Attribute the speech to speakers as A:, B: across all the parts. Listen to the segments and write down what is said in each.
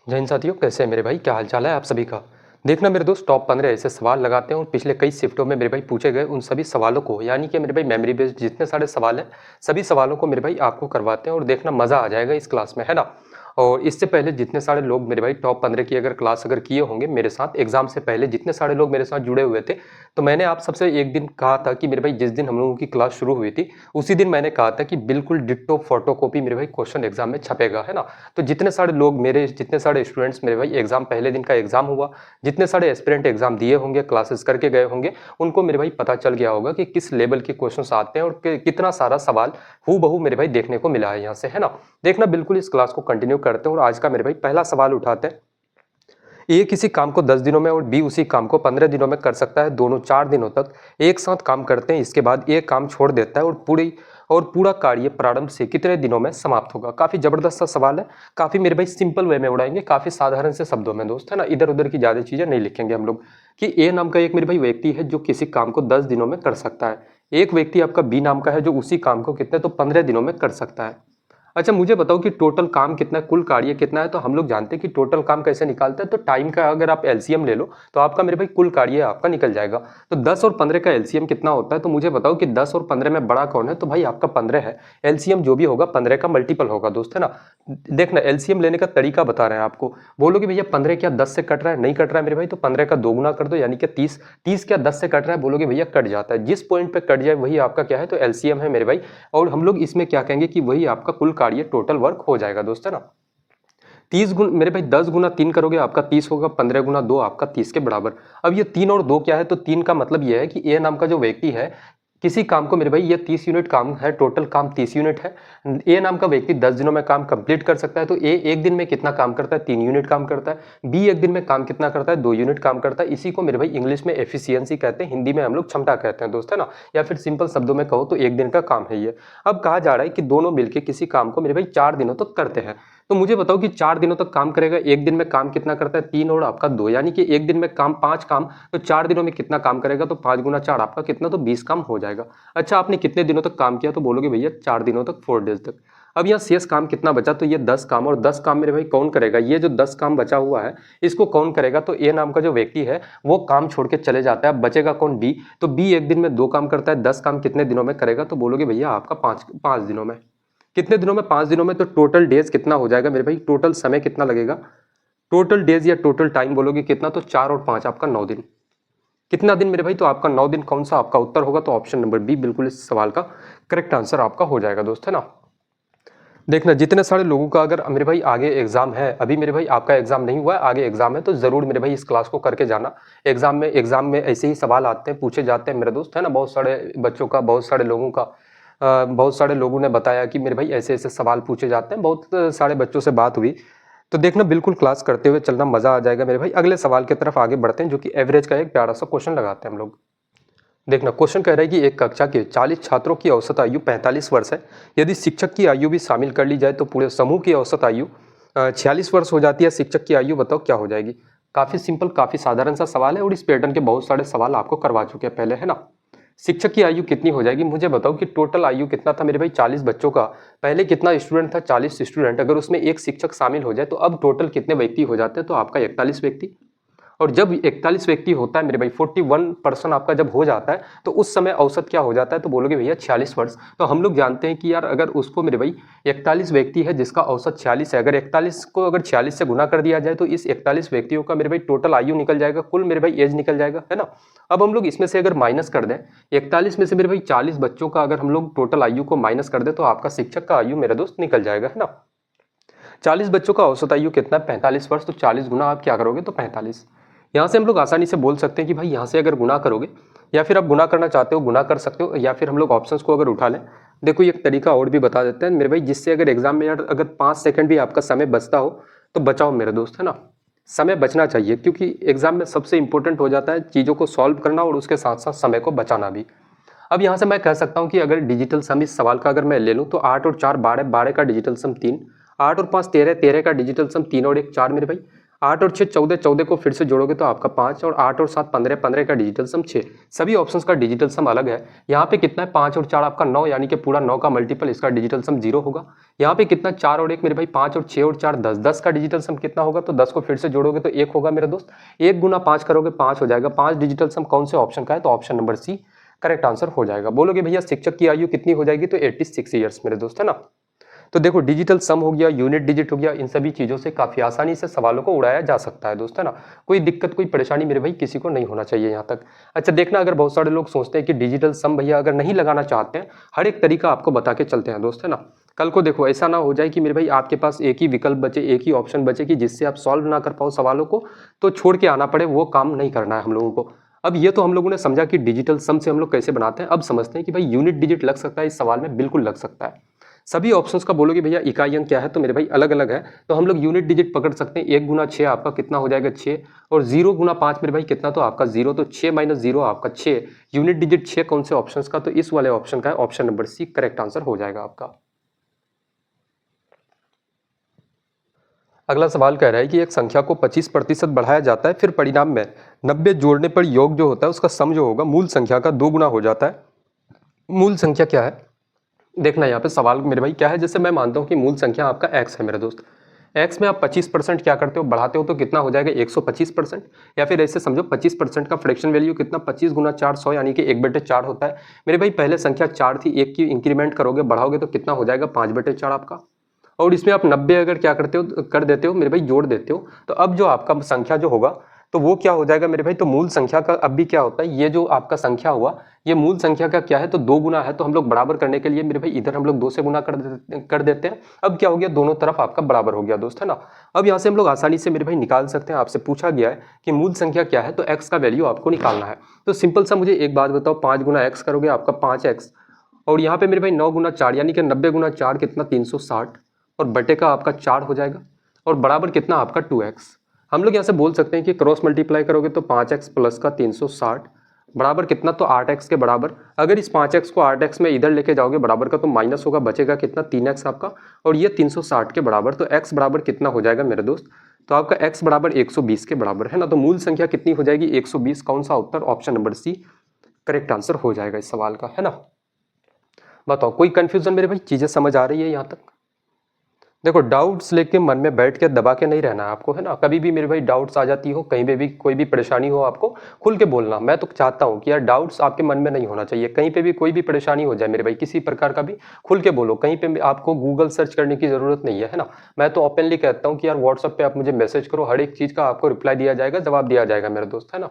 A: जय हिंद साथियों, कैसे हैं मेरे भाई? क्या हाल चाल है आप सभी का? देखना मेरे दोस्त, टॉप 15 ऐसे सवाल लगाते हैं और पिछले कई शिफ्टों में मेरे भाई पूछे गए उन सभी सवालों को, यानी कि मेरे भाई मेमोरी बेस्ड जितने सारे सवाल हैं सभी सवालों को मेरे भाई आपको करवाते हैं और देखना मजा आ जाएगा इस क्लास में, है ना। और इससे पहले जितने सारे लोग मेरे भाई टॉप 15 की अगर क्लास अगर किए होंगे मेरे साथ एग्जाम से पहले, जितने सारे लोग मेरे साथ जुड़े हुए थे, तो मैंने आप सबसे एक दिन कहा था कि मेरे भाई जिस दिन हम लोगों की क्लास शुरू हुई थी उसी दिन मैंने कहा था कि बिल्कुल डिट्टो फोटोकॉपी मेरे भाई क्वेश्चन एग्जाम में छपेगा, है ना। तो जितने सारे लोग मेरे, जितने सारे स्टूडेंट्स मेरे भाई एग्जाम पहले दिन का एग्जाम हुआ, जितने सारे एस्पिरेंट एग्जाम दिए होंगे, क्लासेस करके गए होंगे, उनको मेरे भाई पता चल गया होगा कि किस लेवल के क्वेश्चंस आते हैं और कितना सारा सवाल हूबहू मेरे भाई देखने को मिला है यहाँ से, है ना। देखना बिल्कुल इस क्लास को कंटिन्यू करते हैं और आज का मेरे भाई पहला सवाल उठाते हैं। ए किसी काम को 10 दिनों में और बी उसी काम को 15 दिनों में कर सकता है। दोनों 4 दिनों तक एक साथ काम करते हैं, इसके बाद ए काम छोड़ देता है और पूरा कार्य प्रारंभ से कितने दिनों में समाप्त होगा। काफी जबरदस्त सा सवाल है, काफी मेरे भाई सिंपल वे में उड़ाएंगे, काफी साधारण से शब्दों में दोस्त, है ना। इधर उधर की ज्यादा चीजें नहीं लिखेंगे हम लोग। कि ए नाम का एक मेरे भाई व्यक्ति है जो किसी काम को 10 दिनों में कर सकता है। एक व्यक्ति आपका बी नाम का है जो उसी काम को कितने, तो 15 दिनों में कर सकता है। अच्छा मुझे बताओ कि टोटल काम कितना है, कुल कार्य कितना है। तो हम लोग जानते हैं कि टोटल काम कैसे निकालते हैं, तो टाइम का अगर आप एलसीएम ले लो तो आपका मेरे भाई कुल कार्य आपका निकल जाएगा। तो 10 और 15 का एलसीएम कितना होता है, तो मुझे बताओ कि 10 और 15 में बड़ा कौन है, तो भाई आपका 15 है। एलसीएम जो भी होगा 15 का मल्टीपल होगा दोस्त, है ना। देखना एलसीएम लेने का तरीका बता रहे हैं आपको। बोलोगे भैया 15 क्या 10 से कट रहा है, नहीं कट रहा है मेरे भाई, तो 15 का 2 गुना कर दो, यानी कि 30। 30 क्या 10 से कट रहा है, बोलोगे भैया कट जाता है। जिस पॉइंट पे कट जाए वही आपका क्या है, तो एलसीएम है मेरे भाई। और हम लोग इसमें क्या कहेंगे कि वही आपका कुल कार्य टोटल वर्क हो जाएगा दोस्त, है ना। 30 गुण मेरे भाई 10 गुना 3 करोगे आपका 30 होगा, 15 गुना 2 आपका 30 के बराबर। अब ये 3 और 2 क्या है, तो 3 का मतलब ये है कि ए नाम का जो व्यक्ति है किसी काम को मेरे भाई, ये 30 यूनिट काम है, टोटल काम 30 यूनिट है। ए नाम का व्यक्ति 10 दिनों में काम कंप्लीट कर सकता है। तो ए एक दिन में कितना काम करता है, 3 यूनिट काम करता है। बी एक दिन में काम कितना करता है, 2 यूनिट काम करता है। इसी को मेरे भाई इंग्लिश में एफिशिएंसी कहते हैं, हिंदी में हम लोग क्षमता कहते हैं दोस्त, है ना। या फिर सिंपल शब्दों में कहो तो एक दिन का काम है ये। अब कहा जा रहा है कि दोनों मिलकर किसी काम को मेरे भाई 4 दिनों तक करते हैं। तो मुझे बताओ कि 4 दिनों तक काम करेगा, एक दिन में काम कितना करता है, 3 और आपका 2, यानी कि एक दिन में काम 5 काम, तो 4 दिनों में कितना काम करेगा, तो 5 गुना 4 आपका कितना, तो 20 काम हो जाएगा। अच्छा आपने कितने दिनों तक काम किया, तो बोलोगे भैया 4 दिनों तक, 4 डेज तक। अब यहाँ शेष काम कितना बचा, तो ये 10 काम, और 10 काम मेरे भाई कौन करेगा, ये जो 10 काम बचा हुआ है इसको कौन करेगा, तो ए नाम का जो व्यक्ति है वो काम छोड़ के चले जाता है। अब बचेगा कौन, बी। तो बी एक दिन में 2 काम करता है, 10 काम कितने दिनों में करेगा, तो बोलोगे भैया आपका 5 दिनों में। कितने दिनों में, 5 दिनों में। तो टोटल डेज कितना हो जाएगा मेरे भाई, टोटल समय कितना लगेगा, टोटल डेज या टोटल टाइम बोलोगे कितना, तो 4 और 5 आपका 9 दिन। कितना दिन मेरे भाई, तो आपका 9 दिन। कौन सा आपका उत्तर होगा, तो ऑप्शन नंबर बी बिल्कुल इस सवाल का करेक्ट आंसर आपका हो जाएगा दोस्त, है ना। देखना जितने सारे लोगों का अगर मेरे भाई आगे एग्जाम है, अभी मेरे भाई आपका एग्जाम नहीं हुआ है, आगे एग्जाम है, तो जरूर मेरे भाई इस क्लास को करके जाना। एग्जाम में ऐसे ही सवाल आते हैं, पूछे जाते हैं मेरे दोस्त, है ना। बहुत सारे बच्चों का, बहुत सारे लोगों का, बहुत सारे लोगों ने बताया कि मेरे भाई ऐसे ऐसे सवाल पूछे जाते हैं। बहुत सारे बच्चों से बात हुई, तो देखना बिल्कुल क्लास करते हुए चलना, मजा आ जाएगा मेरे भाई। अगले सवाल की तरफ आगे बढ़ते हैं, जो कि एवरेज का एक प्यारा सा क्वेश्चन लगाते हैं हम लोग। देखना क्वेश्चन कह रहा है कि एक कक्षा के 40 छात्रों की औसत आयु 45 वर्ष है। यदि शिक्षक की आयु भी शामिल कर ली जाए तो पूरे समूह की औसत आयु 46 वर्ष हो जाती है। शिक्षक की आयु बताओ क्या हो जाएगी। काफी सिंपल, काफी साधारण सा सवाल है और इस पैटर्न के बहुत सारे सवाल आपको करवा चुके हैं पहले, है ना। शिक्षक की आयु कितनी हो जाएगी, मुझे बताओ कि टोटल आयु कितना था मेरे भाई, 40 बच्चों का। पहले कितना स्टूडेंट था, 40 स्टूडेंट। अगर उसमें एक शिक्षक शामिल हो जाए तो अब टोटल कितने व्यक्ति हो जाते हैं, तो आपका 41 व्यक्ति। और जब 41 व्यक्ति होता है मेरे भाई, 41% आपका जब हो जाता है, तो उस समय औसत क्या हो जाता है, तो बोलोगे भैया 46 वर्ष। तो हम लोग जानते हैं कि यार अगर उसको मेरे भाई 41 व्यक्ति है जिसका औसत 46 है, अगर 41 को अगर 46 से गुना कर दिया जाए तो इस 41 व्यक्तियों का मेरे भाई टोटल आयु निकल जाएगा, कुल मेरे भाई एज निकल जाएगा, है ना। अब हम लोग इसमें से अगर माइनस कर दें, 41 में से मेरे भाई 40 बच्चों का अगर हम लोग टोटल आयु को माइनस कर दें, तो आपका शिक्षक का आयु मेरे दोस्त निकल जाएगा, है ना। 40 बच्चों का औसत आयु कितना है, 45 वर्ष। तो 40 गुना आप क्या करोगे, तो 45। यहाँ से हम लोग आसानी से बोल सकते हैं कि भाई यहाँ से अगर गुना करोगे, या फिर आप गुना करना चाहते हो गुना कर सकते हो, या फिर हम लोग ऑप्शंस को अगर उठा लें। देखो एक तरीका और भी बता देते हैं मेरे भाई, जिससे अगर एग्जाम में यार अगर 5 सेकंड भी आपका समय बचता हो तो बचाओ मेरे दोस्त, है ना। समय बचना चाहिए, क्योंकि एग्जाम में सबसे इंपॉर्टेंट हो जाता है चीज़ों को सॉल्व करना और उसके साथ साथ समय को बचाना भी। अब यहाँ से मैं कह सकता हूँ कि अगर डिजिटल सम इस सवाल का अगर मैं ले लूँ, तो 8 और 4 12, 12 का डिजिटल सम 3, 8 और 5 13, 13 का डिजिटल सम 3 और 1 4 मेरे भाई। 8 और 6 14, 14 को फिर से जोड़ोगे तो आपका 5 और 8 और 7 15, 15 का डिजिटल सम 6। सभी ऑप्शंस का डिजिटल सम अलग है। यहाँ पे कितना है 5 और 4 आपका 9, यानी कि पूरा 9 का मल्टीपल, इसका डिजिटल सम 0 होगा। यहाँ पे कितना 4 और 1 मेरे भाई 5 और 6 और 4 10, 10 का डिजिटल सम कितना होगा, तो 10 को फिर से जोड़ोगे तो 1 होगा मेरे दोस्त। 1 गुना 5 करोगे 5 हो जाएगा। 5 डिजिटल सम कौन से ऑप्शन का है, तो option number C correct answer हो जाएगा। बोलोगे भैया शिक्षक की आयु कितनी हो जाएगी, तो 86 ईयर्स मेरे दोस्त, है ना। तो देखो डिजिटल सम हो गया, यूनिट डिजिट हो गया, इन सभी चीज़ों से काफ़ी आसानी से सवालों को उड़ाया जा सकता है दोस्त, है ना। कोई दिक्कत कोई परेशानी मेरे भाई किसी को नहीं होना चाहिए यहाँ तक। अच्छा देखना, अगर बहुत सारे लोग सोचते हैं कि डिजिटल सम भैया अगर नहीं लगाना चाहते हैं, हर एक तरीका आपको बता के चलते हैं दोस्त, है ना। कल को देखो ऐसा ना हो जाए कि मेरे भाई आपके पास एक ही विकल्प बचे, एक ही ऑप्शन बचे कि जिससे आप सॉल्व ना कर पाओ सवालों को, तो छोड़ के आना पड़े, वो काम नहीं करना है हम लोगों को। अब ये तो हम लोगों ने समझा कि डिजिटल सम से हम लोग कैसे बनाते हैं। अब समझते हैं कि भाई यूनिट डिजिट लग सकता है इस सवाल में, बिल्कुल लग सकता है। सभी ऑप्शंस का बोलोगे भैया इकाई अंक क्या है, तो मेरे भाई अलग अलग है, तो हम लोग यूनिट डिजिट पकड़ सकते हैं। 1 गुना 6 आपका कितना हो जाएगा 6, और 0 गुना 5 मेरे भाई कितना, तो आपका 0, तो 6 माइनस 0 आपका 6। यूनिट डिजिट 6 कौन से ऑप्शंस का, तो इस वाले ऑप्शन का है, option number C correct answer हो जाएगा आपका। अगला सवाल कह रहा है कि एक संख्या को 25% बढ़ाया जाता है, फिर परिणाम में 90 जोड़ने पर योग जो होता है उसका सम जो होगा मूल संख्या का 2 गुना हो जाता है। मूल संख्या क्या है, देखना यहाँ पे सवाल मेरे भाई क्या है। जैसे मैं मानता हूँ कि मूल संख्या आपका x है मेरे दोस्त। x में आप 25% क्या करते हो, बढ़ाते हो तो कितना हो जाएगा 125%, या फिर ऐसे समझो 25% का फ्रैक्शन वैल्यू कितना 25 गुना 4 100, यानी कि 1/4 होता है मेरे भाई। पहले संख्या 4 थी, 1 की इंक्रीमेंट करोगे बढ़ाओगे तो कितना हो जाएगा 5/4 आपका। और इसमें आप 90 अगर क्या करते हो कर देते हो मेरे भाई, जोड़ देते हो, तो अब जो आपका संख्या जो होगा तो वो क्या हो जाएगा मेरे भाई, तो मूल संख्या का अब भी क्या होता है, ये जो आपका संख्या हुआ ये मूल संख्या का क्या है, तो 2 गुना है। तो हम लोग बराबर करने के लिए मेरे भाई इधर हम लोग 2 से गुना कर देते हैं। अब क्या हो गया, दोनों तरफ आपका बराबर हो गया दोस्त, है ना। अब यहाँ से हम लोग आसानी से मेरे भाई निकाल सकते हैं। आपसे पूछा गया है कि मूल संख्या क्या है, तो एक्स का वैल्यू आपको निकालना है। तो सिंपल सा मुझे एक बात बताओ, 5 गुना एक्स करोगे आपका 5x, और यहाँ पे मेरे भाई 9 गुना 4 यानी कि 90 गुना 4 कितना 360, और बटे का आपका 4 हो जाएगा, और बराबर कितना आपका 2x। हम लोग यहाँ से बोल सकते हैं कि क्रॉस मल्टीप्लाई करोगे तो 5x प्लस का 360 बराबर कितना, तो 8x के बराबर। अगर इस 5x को 8x में इधर लेके जाओगे बराबर का, तो माइनस होगा, बचेगा कितना 3x आपका, और ये 360 के बराबर। तो x बराबर कितना हो जाएगा मेरे दोस्त, तो आपका x बराबर 120 के बराबर, है ना। तो मूल संख्या कितनी हो जाएगी 120। कौन सा उत्तर, option number C correct answer हो जाएगा इस सवाल का, है ना। बताओ कोई कंफ्यूजन मेरे भाई, चीजें समझ आ रही है यहाँ तक। देखो डाउट्स लेके मन में बैठ के दबा के नहीं रहना है आपको, है ना। कभी भी मेरे भाई डाउट्स आ जाती हो, कहीं पे भी कोई भी परेशानी हो, आपको खुल के बोलना। मैं तो चाहता हूँ कि यार डाउट्स आपके मन में नहीं होना चाहिए। कहीं पे भी कोई भी परेशानी हो जाए मेरे भाई, किसी प्रकार का भी, खुल के बोलो। कहीं पे भी आपको गूगल सर्च करने की जरूरत नहीं है ना। मैं तो ओपनली कहता हूँ कि यार व्हाट्सअप पे आप मुझे मैसेज करो, हर एक चीज का आपको रिप्लाई दिया जाएगा, जवाब दिया जाएगा मेरे दोस्त, है ना।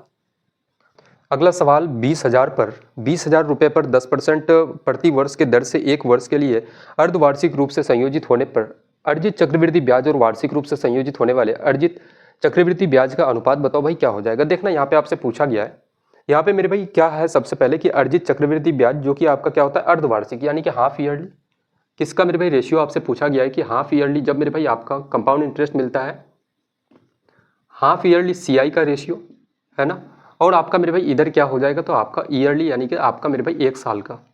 A: अगला सवाल, 20,000 रुपए पर 10% प्रति वर्ष के दर से 1 वर्ष के लिए अर्धवार्षिक रूप से संयोजित होने पर अर्जित चक्रवृद्धि ब्याज और वार्षिक रूप से संयोजित होने वाले अर्जित चक्रवृद्धि ब्याज का अनुपात बताओ भाई क्या हो जाएगा। देखना यहाँ पे आपसे पूछा गया है, यहाँ पे मेरे भाई क्या है सबसे पहले कि अर्जित चक्रवृद्धि ब्याज जो कि आपका क्या होता है अर्धवार्षिक, यानी कि हाफ ईयरली। किसका मेरे भाई रेशियो आपसे पूछा गया है कि हाफ ईयरली जब मेरे भाई आपका कंपाउंड इंटरेस्ट मिलता है, हाफ ईयरली CI का रेशियो, है ना। और आपका मेरे भाई इधर क्या हो जाएगा, तो आपका ईयरली यानी कि आपका मेरे भाई 1 साल का,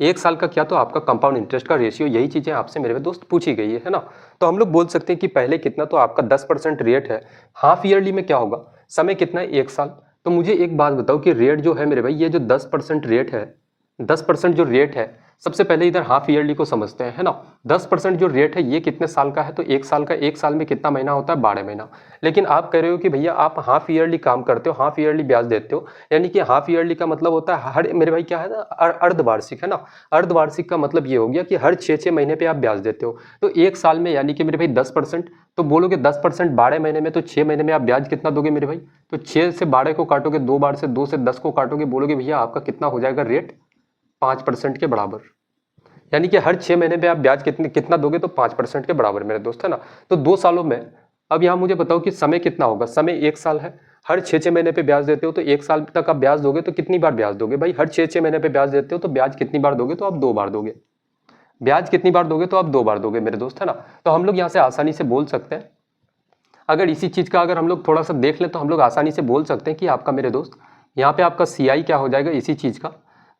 A: 1 साल का क्या, तो आपका कंपाउंड इंटरेस्ट का रेशियो। यही चीजें आपसे मेरे दोस्त पूछी गई है ना। तो हम लोग बोल सकते हैं कि पहले कितना, तो आपका 10% रेट है। हाफ ईयरली में क्या होगा, समय कितना है 1 साल। तो मुझे एक बात बताओ कि रेट जो है मेरे भाई, ये जो 10% रेट है, 10% जो रेट है, सबसे पहले इधर हाफ ईयरली को समझते हैं, है ना। 10% जो रेट है ये कितने साल का है, तो 1 साल का। 1 साल में कितना महीना होता है 12 महीना। लेकिन आप कह रहे हो कि भैया आप हाफ ईयरली काम करते हो, हाफ ईयरली ब्याज देते हो, यानी कि हाफ ईयरली का मतलब होता है हर मेरे भाई क्या है ना, अर्धवार्षिक, है ना। अर्धवार्षिक का मतलब ये हो गया कि हर 6 महीने पे आप ब्याज देते हो। तो 1 साल में यानी कि मेरे भाई 10%, तो बोलोगे 10% 12 महीने में, तो 6 महीने में आप ब्याज कितना दोगे मेरे भाई, तो 6 से 12 को काटोगे 2 बार से, 2 से 10 को काटोगे, बोलोगे भैया आपका कितना हो जाएगा रेट 5% के बराबर। यानी कि हर 6 महीने पे आप ब्याज कितना दोगे, तो 5% के बराबर मेरे दोस्त, है ना। तो 2 सालों में, अब यहाँ मुझे बताओ कि समय कितना होगा, समय 1 साल है, हर 6 महीने पे ब्याज देते हो, तो 1 साल तक आप ब्याज दोगे तो कितनी बार ब्याज दोगे भाई, हर 6 महीने पे ब्याज देते हो तो ब्याज कितनी बार दोगे, तो आप 2 बार दोगे। ब्याज कितनी बार दोगे, तो आप 2 बार दोगे मेरे दोस्त, है ना। तो हम लोग यहाँ से आसानी से बोल सकते हैं, अगर इसी चीज का अगर हम लोग थोड़ा सा देख लें तो हम लोग आसानी से बोल सकते हैं कि आपका मेरे दोस्त यहाँ पे आपका CI क्या हो जाएगा इसी चीज का,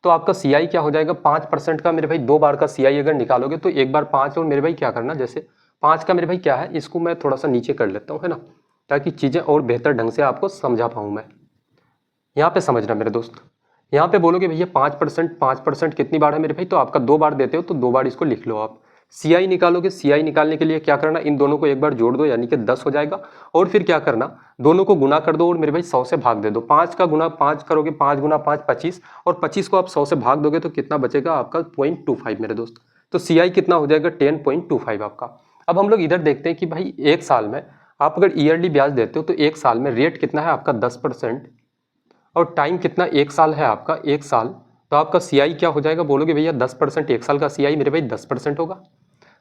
A: तो आपका CI क्या हो जाएगा 5% का मेरे भाई, 2 बार का CI अगर निकालोगे तो एक बार 5 और मेरे भाई क्या करना, जैसे 5 का मेरे भाई क्या है, इसको मैं थोड़ा सा नीचे कर लेता हूँ, है ना, ताकि चीज़ें और बेहतर ढंग से आपको समझा पाऊँ मैं। यहाँ पे समझना मेरे दोस्त, यहाँ पे बोलोगे भैया 5%, 5% कितनी बार है मेरे भाई, तो आपका 2 बार देते हो तो 2 बार इसको लिख लो आप। CI निकालोगे, CI निकालने के लिए क्या करना, इन दोनों को एक बार जोड़ दो यानी कि 10 हो जाएगा, और फिर क्या करना, दोनों को गुना कर दो और मेरे भाई 100 से भाग दे दो। 5 का गुना 5 करोगे, 5 गुना 5 25, और 25 को आप 100 से भाग दोगे तो कितना बचेगा आपका 0.25 मेरे दोस्त। तो CI कितना हो जाएगा 10.25 आपका। अब हम लोग इधर देखते हैं कि भाई एक साल में आप अगर ईयरली ब्याज देते हो तो एक साल में रेट कितना है आपका 10%, और टाइम कितना, एक साल है आपका, एक साल, तो आपका CI क्या हो जाएगा, बोलोगे भैया 10%, एक साल का CI मेरे भाई 10% होगा।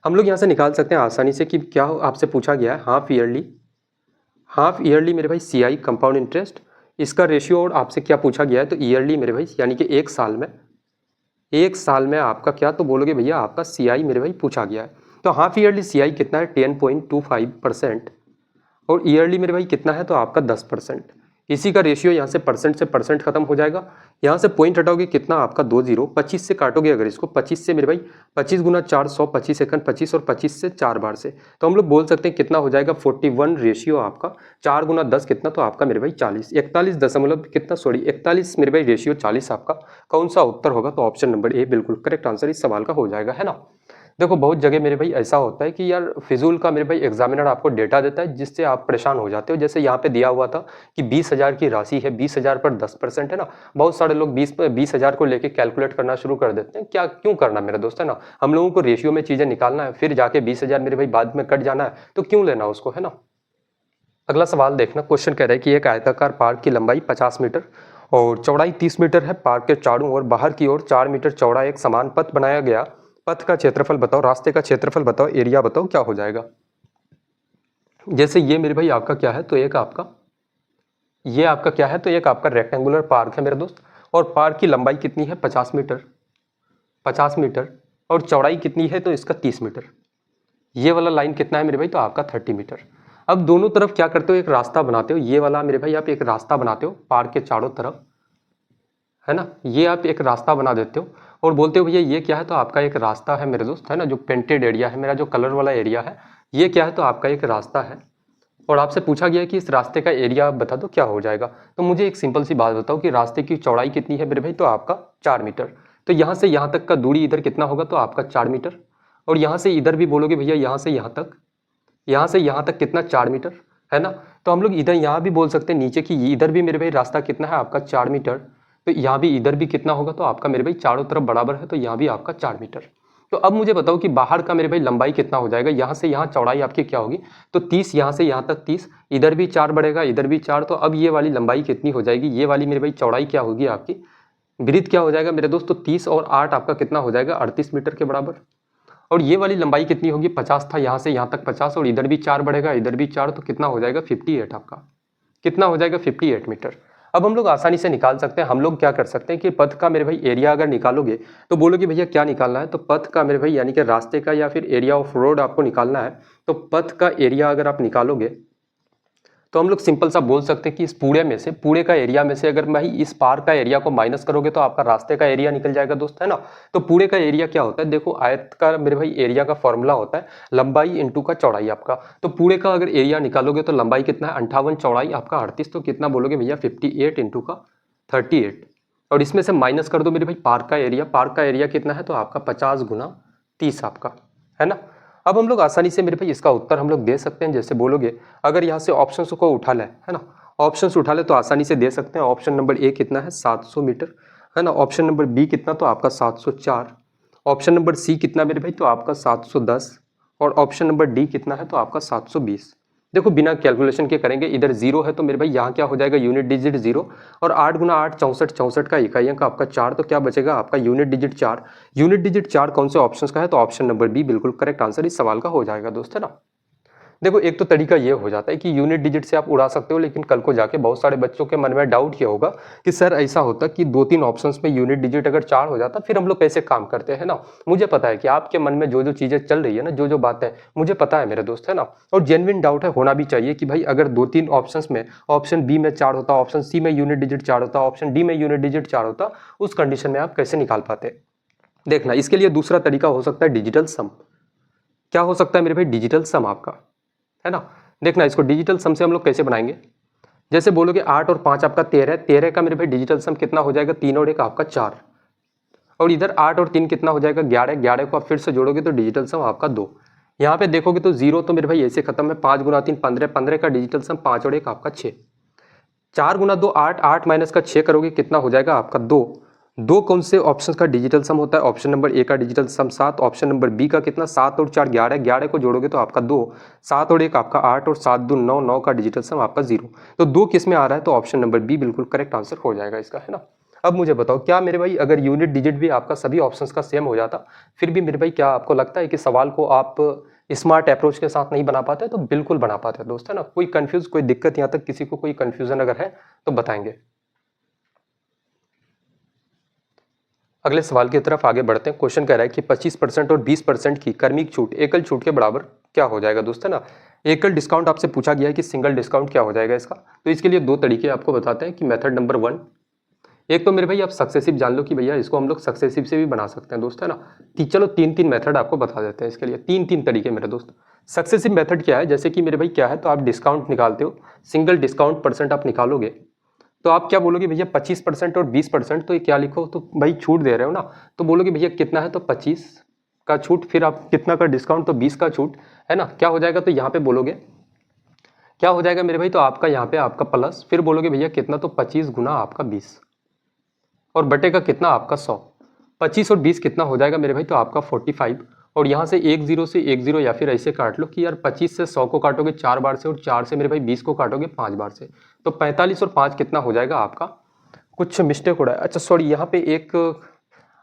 A: हम लोग यहाँ से निकाल सकते हैं आसानी से कि क्या आपसे पूछा गया है, हाफ ईयरली मेरे भाई CI कंपाउंड इंटरेस्ट, इसका रेशियो, और आपसे क्या पूछा गया है तो ईयरली मेरे भाई, यानी कि एक साल में आपका क्या, तो बोलोगे भैया आपका CI मेरे भाई पूछा गया है। तो हाफ ईयरली CI कितना है 10.25%, और ईयरली मेरे भाई कितना है तो आपका 10%। इसी का रेशियो यहाँ से परसेंट खत्म हो जाएगा, यहाँ से पॉइंट हटाओगे कितना आपका 20, 25 से काटोगे अगर इसको, 25 से मेरे भाई 25 गुना 4 100, 25 सेकंड 25, और 25 से 4 बार से, तो हम लोग बोल सकते हैं कितना हो जाएगा 41 रेशियो आपका, 4 गुना 10 कितना, तो आपका मेरे भाई 40, 41 दशमलव कितना, सॉरी 41 मेरे भाई रेशियो 40 आपका कौन सा उत्तर होगा, तो ऑप्शन नंबर ए बिल्कुल करेक्ट आंसर इस सवाल का हो जाएगा, है ना। देखो बहुत जगह मेरे भाई ऐसा होता है कि यार फिजूल का मेरे भाई एग्जामिनर आपको डेटा देता है जिससे आप परेशान हो जाते हो। जैसे यहाँ पे दिया हुआ था कि 20,000 की राशि है, 20,000 पर 10% है ना, बहुत सारे लोग 20,000 को लेके कैलकुलेट करना शुरू कर देते हैं। क्या क्यों करना मेरे दोस्त, है ना, हम लोगों को रेशियो में चीजें निकालना है, फिर जाके 20,000 मेरे भाई बाद में कट जाना है, तो क्यों लेना उसको, है ना। अगला सवाल देखना, क्वेश्चन कह रहा है कि एक आयताकार पार्क की लंबाई 50 मीटर और चौड़ाई 30 मीटर है। पार्क के चारों ओर बाहर की ओर 4 मीटर चौड़ा एक समान पथ बनाया गया। पथ का क्षेत्रफल बताओ, रास्ते का क्षेत्रफल बताओ, एरिया बताओ, क्या हो जाएगा। जैसे ये मेरे भाई आपका क्या है, तो एक आपका ये आपका क्या है, तो एक आपका रेक्टेंगुलर पार्क है मेरे दोस्त, और पार्क की लंबाई कितनी है 50 मीटर, और चौड़ाई कितनी है तो इसका 30 मीटर। ये वाला लाइन कितना है मेरे भाई, तो आपका 30 मीटर। अब दोनों तरफ क्या करते हो, एक रास्ता बनाते हो, ये वाला मेरे भाई आप एक रास्ता बनाते हो पार्क के चारों तरफ, है ना, ये आप एक रास्ता बना देते हो और बोलते हो भैया ये क्या है, तो आपका एक रास्ता है मेरे दोस्त, है ना, जो पेंटेड एरिया है, मेरा जो कलर वाला एरिया है, ये क्या है, तो आपका एक रास्ता है। और आपसे पूछा गया कि इस रास्ते का एरिया आप बता दो क्या हो जाएगा। तो मुझे एक सिंपल सी बात बताओ कि रास्ते की चौड़ाई कितनी है मेरे भाई, तो आपका 4 मीटर। तो यहाँ से यहाँ तक का दूरी इधर कितना होगा, तो आपका 4 मीटर। और यहाँ से इधर भी बोलोगे भैया यहाँ से यहाँ तक कितना, 4 मीटर, है ना। तो हम लोग इधर यहाँ भी बोल सकते हैं नीचे की इधर भी मेरे भाई रास्ता कितना है आपका 4 मीटर। तो यहाँ भी इधर भी कितना होगा, तो आपका मेरे भाई चारों तरफ बराबर है, तो यहाँ भी आपका 4 मीटर। तो अब मुझे बताओ कि बाहर का मेरे भाई लंबाई कितना हो जाएगा, यहाँ से यहाँ चौड़ाई आपकी क्या होगी, तो 30, यहाँ से यहाँ तक 30, इधर भी 4 बढ़ेगा, इधर भी 4, तो अब ये वाली लंबाई कितनी हो जाएगी, ये वाली मेरे भाई चौड़ाई क्या होगी आपकी, ब्रीथ क्या हो जाएगा मेरे दोस्त, तो 30 और 8 आपका कितना हो जाएगा 38 मीटर के बराबर। और ये वाली लंबाई कितनी होगी, 50 था, यहाँ से यहाँ तक 50, और इधर भी 4 बढ़ेगा, इधर भी 4, तो कितना हो जाएगा 58 आपका, कितना हो जाएगा 58 मीटर। अब हम लोग आसानी से निकाल सकते हैं। हम लोग क्या कर सकते हैं कि पथ का मेरे भाई एरिया अगर निकालोगे तो बोलोगे भैया क्या निकालना है, तो पथ का मेरे भाई यानी कि रास्ते का या फिर एरिया ऑफ रोड आपको निकालना है। तो पथ का एरिया अगर आप निकालोगे तो हम लोग सिंपल सा बोल सकते हैं कि इस पूरे का एरिया में से अगर भाई इस पार का एरिया को माइनस करोगे तो आपका रास्ते का एरिया निकल जाएगा दोस्त, है ना। तो पूरे का एरिया क्या होता है, देखो आयत का मेरे भाई एरिया का फॉर्मूला होता है लंबाई इंटू का चौड़ाई आपका। तो पूरे का अगर एरिया निकालोगे तो लंबाई कितना है 58, चौड़ाई आपका 38, तो कितना बोलोगे भैया 58 इंटू का 38, और इसमें से माइनस कर दो मेरे भाई पार्क का एरिया कितना है, तो आपका 50 गुना 30 आपका, है ना। अब हम लोग आसानी से मेरे भाई इसका उत्तर हम लोग दे सकते हैं। जैसे बोलोगे अगर यहाँ से ऑप्शन को उठा ले, है ना, ऑप्शन उठा ले तो आसानी से दे सकते हैं। ऑप्शन नंबर ए कितना है 700 मीटर, है ना। ऑप्शन नंबर बी कितना, तो आपका 704। ऑप्शन नंबर सी कितना मेरे भाई, तो आपका 710। और ऑप्शन नंबर डी कितना है, तो आपका 720। देखो बिना कैलकुलेशन के करेंगे, इधर 0 है तो मेरे भाई यहाँ क्या हो जाएगा यूनिट डिजिट 0, और 8 गुना 8 64, 64 का इकाइयों का आपका 4, तो क्या बचेगा आपका यूनिट डिजिट 4। यूनिट डिजिट 4 कौन से ऑप्शंस का है, तो ऑप्शन नंबर बी बिल्कुल करेक्ट आंसर इस सवाल का हो जाएगा दोस्त, है ना। देखो एक तो तरीका ये हो जाता है कि यूनिट डिजिट से आप उड़ा सकते हो, लेकिन कल को जाके बहुत सारे बच्चों के मन में डाउट ये होगा कि सर ऐसा होता कि 2-3 ऑप्शंस में यूनिट डिजिट अगर 4 हो जाता फिर हम लोग कैसे काम करते हैं ना। मुझे पता है कि आपके मन में जो जो चीजें चल रही है ना, जो जो बातें मुझे पता है मेरे दोस्त, है ना। और जेन्युइन डाउट है, होना भी चाहिए कि भाई अगर 2-3 ऑप्शंस में ऑप्शन बी में 4 होता, ऑप्शन सी में यूनिट डिजिट 4 होता, ऑप्शन डी में यूनिट डिजिट 4 होता, उस कंडीशन में आप कैसे निकाल पाते। देखना इसके लिए दूसरा तरीका हो सकता है डिजिटल सम। क्या हो सकता है मेरे भाई, डिजिटल सम आपका, है ना। देखना इसको डिजिटल सम से हम लोग कैसे बनाएंगे। जैसे बोलोगे 8 और 5 आपका 13 है, 13 का मेरे भाई डिजिटल सम कितना हो जाएगा, 3 और 1 आपका 4, और इधर 8 और 3 कितना हो जाएगा, 11, 11 को आप फिर से जोड़ोगे तो डिजिटल सम आपका 2। यहाँ पे देखोगे तो 0 तो मेरे भाई ऐसे खत्म है, 5 गुना 3 15, 15 का डिजिटल सम 5 और 1 आपका 6, 4 गुना 2 8, 8 माइनस का 6 करोगे कितना हो जाएगा आपका 2। 2 कौन से ऑप्शन का डिजिटल सम होता है, ऑप्शन नंबर ए का डिजिटल सम 7, ऑप्शन नंबर बी का कितना 7 और 4 11, 11 को जोड़ोगे तो आपका 2, 7 और 1 आपका 8 और 7 2 9, 9 का डिजिटल सम आपका 0। तो 2 किस में आ रहा है, तो ऑप्शन नंबर बी बिल्कुल करेक्ट आंसर हो जाएगा इसका, है ना। अब मुझे बताओ, क्या मेरे भाई अगर यूनिट डिजिट भी आपका सभी ऑप्शंस का सेम हो जाता, फिर भी मेरे भाई क्या आपको लगता है कि सवाल को आप स्मार्ट अप्रोच के साथ नहीं बना पाते, तो बिल्कुल बना पाते हैं दोस्त, है ना। कोई कंफ्यूज, कोई दिक्कत, यहाँ तक किसी को कोई कंफ्यूजन अगर है तो बताएंगे। अगले सवाल की तरफ आगे बढ़ते हैं। क्वेश्चन कह रहा है कि 25% और 20% की क्रमिक छूट एकल छूट के बराबर क्या हो जाएगा दोस्त, है ना। एकल डिस्काउंट आपसे पूछा गया है कि सिंगल डिस्काउंट क्या हो जाएगा इसका। तो इसके लिए दो तरीके आपको बताते हैं कि मेथड नंबर 1, एक तो मेरे भाई आप सक्सेसिव जान लो कि भैया इसको हम लोग सक्सेसिव से भी बना सकते हैं दोस्त, है ना। चलो तीन मेथड आपको बता देते हैं इसके लिए, तीन तरीके मेरे दोस्त। सक्सेसिव मेथड क्या है, जैसे कि मेरे भाई क्या है, तो आप डिस्काउंट निकालते हो, सिंगल डिस्काउंट परसेंट आप निकालोगे तो आप क्या बोलोगे भैया 25% और 20%, तो ये क्या लिखो, तो भाई छूट दे रहे हो ना, तो बोलोगे भैया कितना है, तो 25 का छूट, फिर आप कितना का डिस्काउंट, तो 20 का छूट, है ना। क्या हो जाएगा, तो यहाँ पे बोलोगे क्या हो जाएगा मेरे भाई, तो आपका यहाँ पे आपका प्लस, फिर बोलोगे भैया कितना, तो 25 गुना आपका 20 और बटे का कितना आपका 100। 25 और 20 कितना हो जाएगा मेरे भाई, तो आपका 45, और यहाँ से 1 0 से 1 0 या फिर ऐसे काट लो कि यार 25 से 100 को काटोगे 4 बार से, और 4 से मेरे भाई 20 को काटोगे 5 बार से, तो 45 और 5 कितना हो जाएगा आपका, कुछ मिस्टेक हो रहा है, अच्छा सॉरी, यहाँ पे एक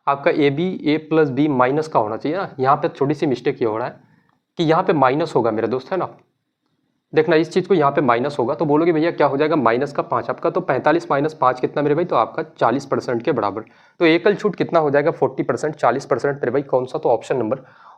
A: आपका ए प्लस बी माइनस का होना चाहिए ना, यहाँ पे छोटी सी मिस्टेक ये हो रहा है कि यहाँ पे माइनस होगा मेरे दोस्त, है ना। देखना इस चीज को यहाँ पे माइनस होगा, तो बोलोगे भैया क्या हो जाएगा, माइनस का 5 आपका, तो 45 माइनस 5 कितना मेरे भाई, तो आपका 40% के बराबर। तो एकल छूट कितना हो जाएगा, 40%, 40% मेरे भाई कौन सा, तो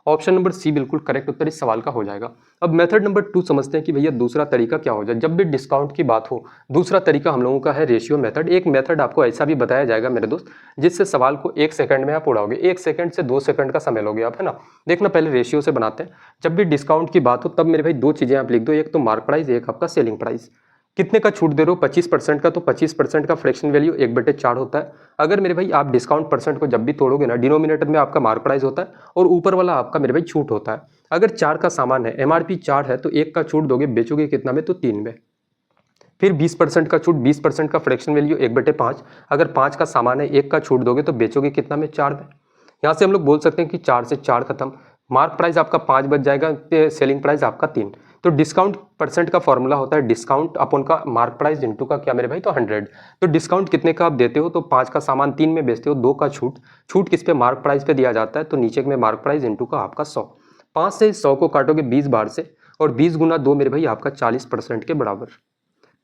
A: ऑप्शन नंबर सी बिल्कुल करेक्ट उत्तर इस सवाल का हो जाएगा। अब मेथड नंबर 2 समझते हैं कि भैया दूसरा तरीका क्या हो जाए। जब भी डिस्काउंट की बात हो, दूसरा तरीका हम लोगों का है रेशियो मेथड। एक मेथड आपको ऐसा भी बताया जाएगा मेरे दोस्त, जिससे सवाल को 1 सेकंड में आप उड़ाओगे, 1 सेकंड से 2 सेकंड का समय लोगे आप, है ना। देखना पहले रेशियो से बनाते हैं। जब भी डिस्काउंट की बात हो तब मेरे भाई दो चीजें आप लिख दो, एक तो मार्क प्राइस, एक आपका सेलिंग प्राइस। कितने का छूट दे रहे हो, 25% का, तो 25% का फ्रैक्शन वैल्यू 1/4 होता है। अगर मेरे भाई आप डिस्काउंट परसेंट को जब भी तोड़ोगे ना, डिनोमिनेटर में आपका मार्क प्राइस होता है और ऊपर वाला आपका मेरे भाई छूट होता है। अगर 4 का सामान है, एमआरपी 4 है, तो 1 का छूट दोगे, बेचोगे कितना में, तो 3 में। फिर 20% का छूट, 20% का फ्रैक्शन वैल्यू 1/5, अगर 5 का सामान है, 1 का छूट दोगे तो बेचोगे कितना में, 4 में। यहाँ से हम लोग बोल सकते हैं कि 4 से 4 खत्म, मार्क प्राइस आपका 5 बच जाएगा, सेलिंग प्राइस आपका 3। तो डिस्काउंट परसेंट का फॉर्मूला होता है डिस्काउंट अपन का मार्क प्राइस इंटू का क्या मेरे भाई, तो 100। तो डिस्काउंट कितने का आप देते हो, तो 5 का सामान 3 में बेचते हो, 2 का छूट, छूट किस पे, मार्क प्राइस पे दिया जाता है, तो नीचे में मार्क प्राइस इंटू का आपका 100। 5 से 100 को काटोगे 20 बार से, और 20 गुना 2 मेरे भाई आपका 40% के बराबर।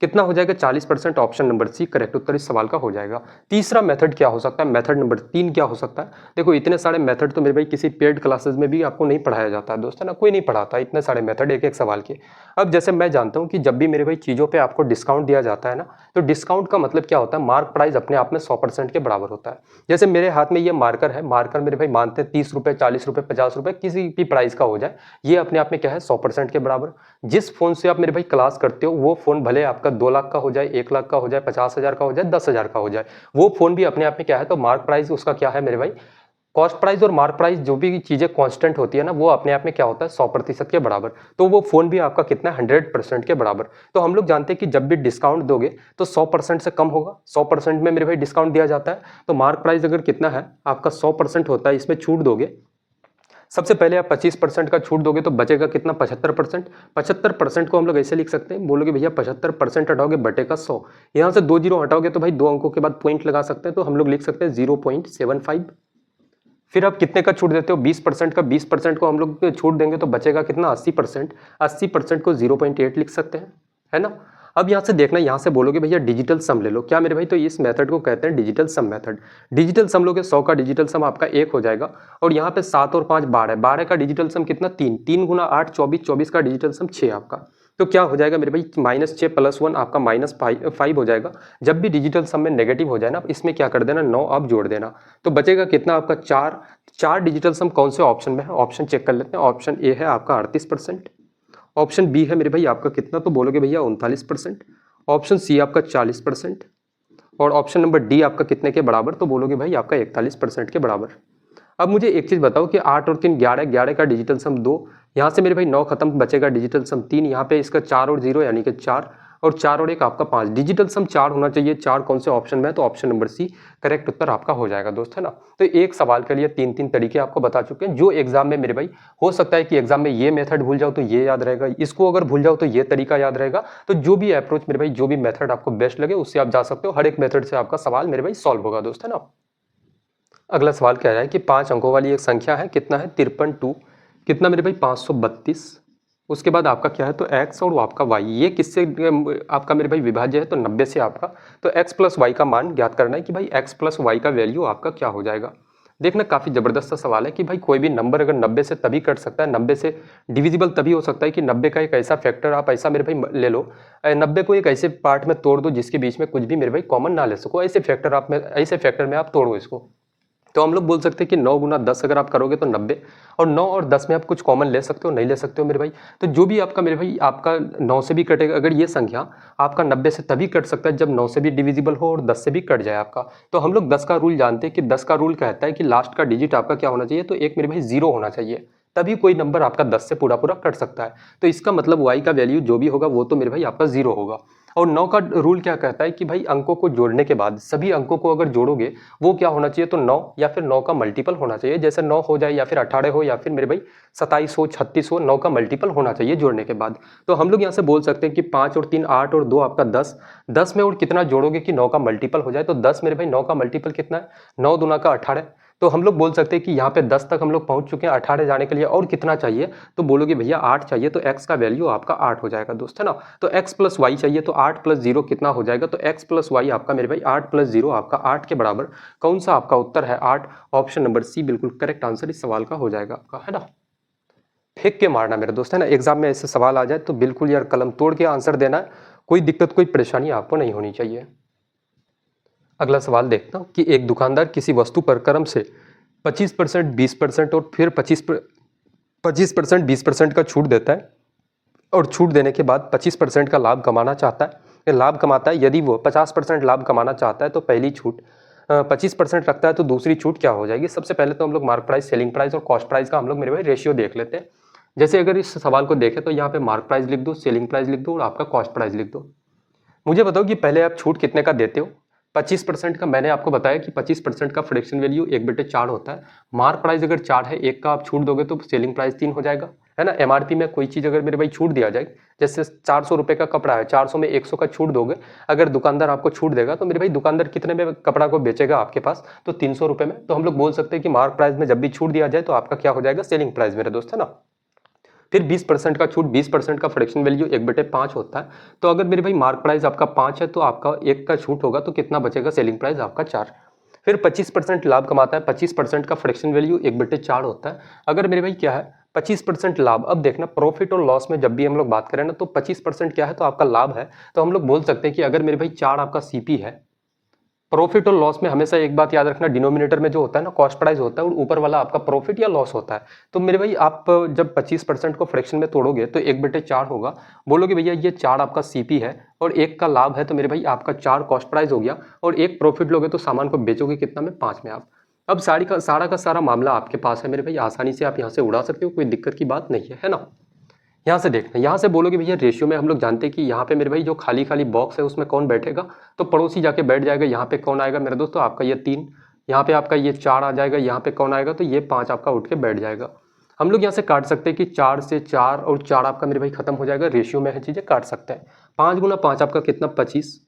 A: कितना हो जाएगा, 40%। ऑप्शन नंबर सी करेक्ट उत्तर इस सवाल का हो जाएगा। तीसरा मेथड क्या हो सकता है, मेथड नंबर 3 क्या हो सकता है। देखो इतने सारे मेथड तो मेरे भाई किसी पेड क्लासेस में भी आपको नहीं पढ़ाया जाता है दोस्त, है ना, कोई नहीं पढ़ाता इतने सारे मेथड एक एक सवाल के। अब जैसे मैं जानता हूँ कि जब भी मेरे भाई चीज़ों पर आपको डिस्काउंट दिया जाता है ना, तो डिस्काउंट का मतलब क्या होता है, मार्क प्राइस अपने आप में 100% के बराबर होता है। जैसे मेरे हाथ में ये मार्कर है, मार्कर मेरे भाई मानते हैं 30 रुपये, 40 रुपये, 50 रुपये, किसी भी प्राइस का हो जाए, ये अपने आप में क्या है, 100% के बराबर। जिस फोन से आप मेरे भाई क्लास करते हो, वो फोन भले आपका 2 लाख का हो जाए, 1 लाख का हो जाए, 50,000 का हो जाए, 10,000 का हो जाए, वो फोन भी अपने आप में क्या है, तो मार्क प्राइस उसका क्या है मेरे भाई, कॉस्ट प्राइस और मार्क प्राइस जो भी चीजें कांस्टेंट होती है ना, वो अपने आप में क्या होता है, 100% के बराबर। तो वो फोन भी आपका कितना, 100% के बराबर। तो हम लोग जानते हैं कि जब भी डिस्काउंट दोगे तो 100% से कम होगा, 100% में मेरे भाई डिस्काउंट दिया जाता है। तो मार्क प्राइस अगर कितना है आपका 100% होता है, इसमें छूट दोगे, सबसे पहले आप 25% का छूट दोगे तो बचेगा कितना, 75%। 75% को हम लोग ऐसे लिख सकते हैं, बोलोगे भैया 75% हटाओगे बटे का 100, यहाँ से 2 जीरो हटाओगे तो भाई 2 अंकों के बाद पॉइंट लगा सकते हैं, तो हम लोग लिख सकते हैं 0.75। फिर आप कितने का छूट देते हो, 20% का, 20% को हम लोग छूट देंगे तो बचेगा कितना, 80%। 80% को 0.8 लिख सकते हैं, है ना। अब यहाँ से देखना, यहाँ से बोलोगे भैया डिजिटल सम ले लो, क्या मेरे भाई, तो इस मेथड को कहते हैं डिजिटल सम मेथड। डिजिटल सम लोगे, 100 का डिजिटल सम आपका 1 हो जाएगा, और यहाँ पे 7 और 5 12 है, 12 का डिजिटल सम कितना, 3, 3 गुना 8 24, 24 का डिजिटल सम 6 आपका। तो क्या हो जाएगा मेरे भाई, -6 + 1 आपका -5 हो जाएगा। जब भी डिजिटल सम में नेगेटिव हो जाए ना, इसमें क्या कर देना, 9 आप जोड़ देना, तो बचेगा कितना आपका 4। 4 डिजिटल सम कौन से ऑप्शन में है, ऑप्शन चेक कर लेते हैं। ऑप्शन ए है आपका 38%, ऑप्शन बी है मेरे भाई आपका कितना, तो बोलोगे भैया 39%, ऑप्शन सी आपका 40%, और ऑप्शन नंबर डी आपका कितने के बराबर, तो बोलोगे भाई आपका 41% के बराबर। अब मुझे एक चीज़ बताओ कि 8 और 3 11, 11 का डिजिटल सम 2, यहाँ से मेरे भाई 9 खत्म, बचेगा डिजिटल सम 3, यहाँ पे इसका 4 और 0 यानी कि 4, और 4 और 1 आपका 5, डिजिटल सम 4 होना चाहिए। 4 कौन से ऑप्शन में है, तो ऑप्शन नंबर सी करेक्ट उत्तर आपका हो जाएगा दोस्त, है ना। तो एक सवाल के लिए 3 तरीके आपको बता चुके हैं, जो एग्जाम में मेरे भाई हो सकता है कि एग्जाम में ये मेथड भूल जाओ तो ये याद रहेगा, इसको अगर भूल जाओ तो ये तरीका याद रहेगा। तो जो भी अप्रोच मेरे भाई, जो भी मेथड आपको बेस्ट लगे उससे आप जा सकते हो, हर एक मेथड से आपका सवाल मेरे भाई सॉल्व होगा दोस्त, है ना। अगला सवाल क्या है कि 5 अंकों वाली एक संख्या है, कितना है 53, कितना मेरे भाई 532, उसके बाद आपका क्या है, तो x और आपका y, ये किससे आपका मेरे भाई विभाज्य है, तो 90 से आपका, तो x + y का मान ज्ञात करना है कि भाई x + y का वैल्यू आपका क्या हो जाएगा। देखना काफ़ी ज़बरदस्त सा सवाल है कि भाई कोई भी नंबर अगर 90 से तभी कट सकता है, 90 से डिविजिबल तभी हो सकता है कि 90 का एक ऐसा फैक्टर आप ऐसा मेरे भाई ले लो, 90 को एक ऐसे पार्ट में तोड़ दो जिसके बीच में कुछ भी मेरे भाई कॉमन ना ले सको, ऐसे फैक्टर में आप तोड़ो इसको। तो हम लोग बोल सकते हैं कि 9 × 10 अगर आप करोगे तो 90, और 9 और 10 में आप कुछ कॉमन ले सकते हो, नहीं ले सकते हो मेरे भाई। तो जो भी आपका मेरे भाई आपका 9 से भी कटेगा, अगर ये संख्या आपका 90 से तभी कट सकता है जब 9 से भी डिविजिबल हो और 10 से भी कट जाए आपका। तो हम लोग 10 का रूल जानते हैं कि 10 का रूल कहता है कि लास्ट का डिजिट आपका क्या होना चाहिए, तो एक मेरे भाई 0 होना चाहिए, तभी कोई नंबर आपका 10 से पूरा कट सकता है। तो इसका मतलब y का वैल्यू जो भी होगा वो तो मेरे भाई आपका 0 होगा। और 9 का रूल क्या कहता है कि भाई अंकों को जोड़ने के बाद सभी अंकों को अगर जोड़ोगे वो क्या होना चाहिए, तो 9 या फिर 9 का मल्टीपल होना चाहिए, जैसे 9 हो जाए या फिर 18 हो या फिर मेरे भाई 27 हो, 36 हो, 9 का मल्टीपल होना चाहिए जोड़ने के बाद। तो हम लोग यहाँ से बोल सकते हैं कि 5 और 3 8 और 2 आपका 10, 10 में और कितना जोड़ोगे कि 9 का मल्टीपल हो जाए, तो 10 मेरे भाई 9 का मल्टीपल कितना है, 9 दूना का 18। तो हम लोग बोल सकते हैं कि यहाँ पे 10 तक हम लोग पहुंच चुके हैं, 18 जाने के लिए और कितना चाहिए, तो बोलोगे भैया 8 चाहिए, तो x का वैल्यू आपका 8 हो जाएगा दोस्त, है ना। तो x + y चाहिए, तो 8 + 0 कितना हो जाएगा, तो x + y आपका मेरे भाई 8 + 0 आपका 8 के बराबर। कौन सा आपका उत्तर है, 8, ऑप्शन नंबर सी बिल्कुल करेक्ट आंसर इस सवाल का हो जाएगा आपका, है ना। फेंक के मारना मेरे दोस्त, है ना, एग्जाम में ऐसे सवाल आ जाए तो बिल्कुल यार कलम तोड़ के आंसर देना है, कोई दिक्कत कोई परेशानी आपको नहीं होनी चाहिए। अगला सवाल देखता हूँ कि एक दुकानदार किसी वस्तु पर क्रम से 25%, 20% और फिर 25% 20% का छूट देता है, और छूट देने के बाद 25% का लाभ कमाना चाहता है, या लाभ कमाता है। यदि वो 50% लाभ कमाना चाहता है तो पहली छूट 25% रखता है तो दूसरी छूट क्या हो जाएगी। सबसे पहले तो हम लोग मार्क प्राइस, सेलिंग प्राइस और कॉस्ट प्राइस का हम लोग मेरे भाई रेशियो देख लेते हैं। जैसे अगर इस सवाल को देखें तो यहाँ पे मार्क प्राइस लिख दो, सेलिंग प्राइस लिख दो और आपका कॉस्ट प्राइस लिख दो। मुझे बताओ कि पहले आप छूट कितने का देते हो, 25% का। मैंने आपको बताया कि 25% का फ्रैक्शन वैल्यू 1/4 होता है। मार्क प्राइस अगर 4 है, 1 का आप छूट दोगे तो सेलिंग प्राइस 3 हो जाएगा, है ना। एमआरपी में कोई चीज़ अगर मेरे भाई छूट दिया जाए, जैसे 400 रुपये का कपड़ा है, 400 में 100 का छूट दोगे, अगर दुकानदार आपको छूट देगा तो मेरे भाई दुकानदार कितने में कपड़ा को बेचेगा आपके पास, तो 300 रुपये में। तो हम लोग बोल सकते हैं कि मार्क प्राइस में जब भी छूट दिया जाए तो आपका क्या हो जाएगा, सेलिंग प्राइस मेरे दोस्त, है ना। फिर 20% का छूट, 20% का फ्रैक्शन वैल्यू 1/5 होता है। तो अगर मेरे भाई मार्क प्राइस आपका 5 है तो आपका 1 का छूट होगा तो कितना बचेगा, सेलिंग प्राइस आपका 4। फिर 25% लाभ कमाता है, 25% का फ्रैक्शन वैल्यू 1/4 होता है। अगर मेरे भाई क्या है 25% लाभ, अब देखना प्रॉफिट और लॉस में जब भी हम लोग बात करें ना तो 25% क्या है, तो आपका लाभ है। तो हम लोग बोल सकते हैं कि अगर मेरे भाई 4 आपका सीपी है, प्रॉफिट और लॉस में हमेशा एक बात याद रखना, डिनोमिनेटर में जो होता है ना कॉस्ट प्राइस होता है और ऊपर वाला आपका प्रॉफिट या लॉस होता है। तो मेरे भाई आप जब 25% को फ्रैक्शन में तोड़ोगे तो 1/4 होगा। बोलोगे भैया ये 4 आपका सीपी है और 1 का लाभ है, तो मेरे भाई आपका 4 कॉस्ट प्राइस हो गया, और 1 प्रॉफिट लोगे तो सामान को बेचोगे कितना में, 5 में आप। अब सारा का सारा मामला आपके पास है मेरे भाई, आसानी से आप यहाँ से उड़ा सकते हो, कोई दिक्कत की बात नहीं है ना। यहाँ से देखना, यहाँ से बोलोगे भैया रेशियो में हम लोग जानते हैं कि यहाँ पे मेरे भाई जो खाली खाली बॉक्स है उसमें कौन बैठेगा, तो पड़ोसी जाके बैठ जाएगा। यहाँ पे कौन आएगा मेरे दोस्तों, आपका ये 3, यहाँ पे आपका ये 4 आ जाएगा, यहाँ पे कौन आएगा, तो ये 5 आपका उठ के बैठ जाएगा। हम लोग यहाँ से काट सकते हैं कि 4 से 4 और 4 आपका मेरे भाई खत्म हो जाएगा, रेशियो में है चीज़ें, काट सकते हैं। 5 × 5 आपका कितना, 25,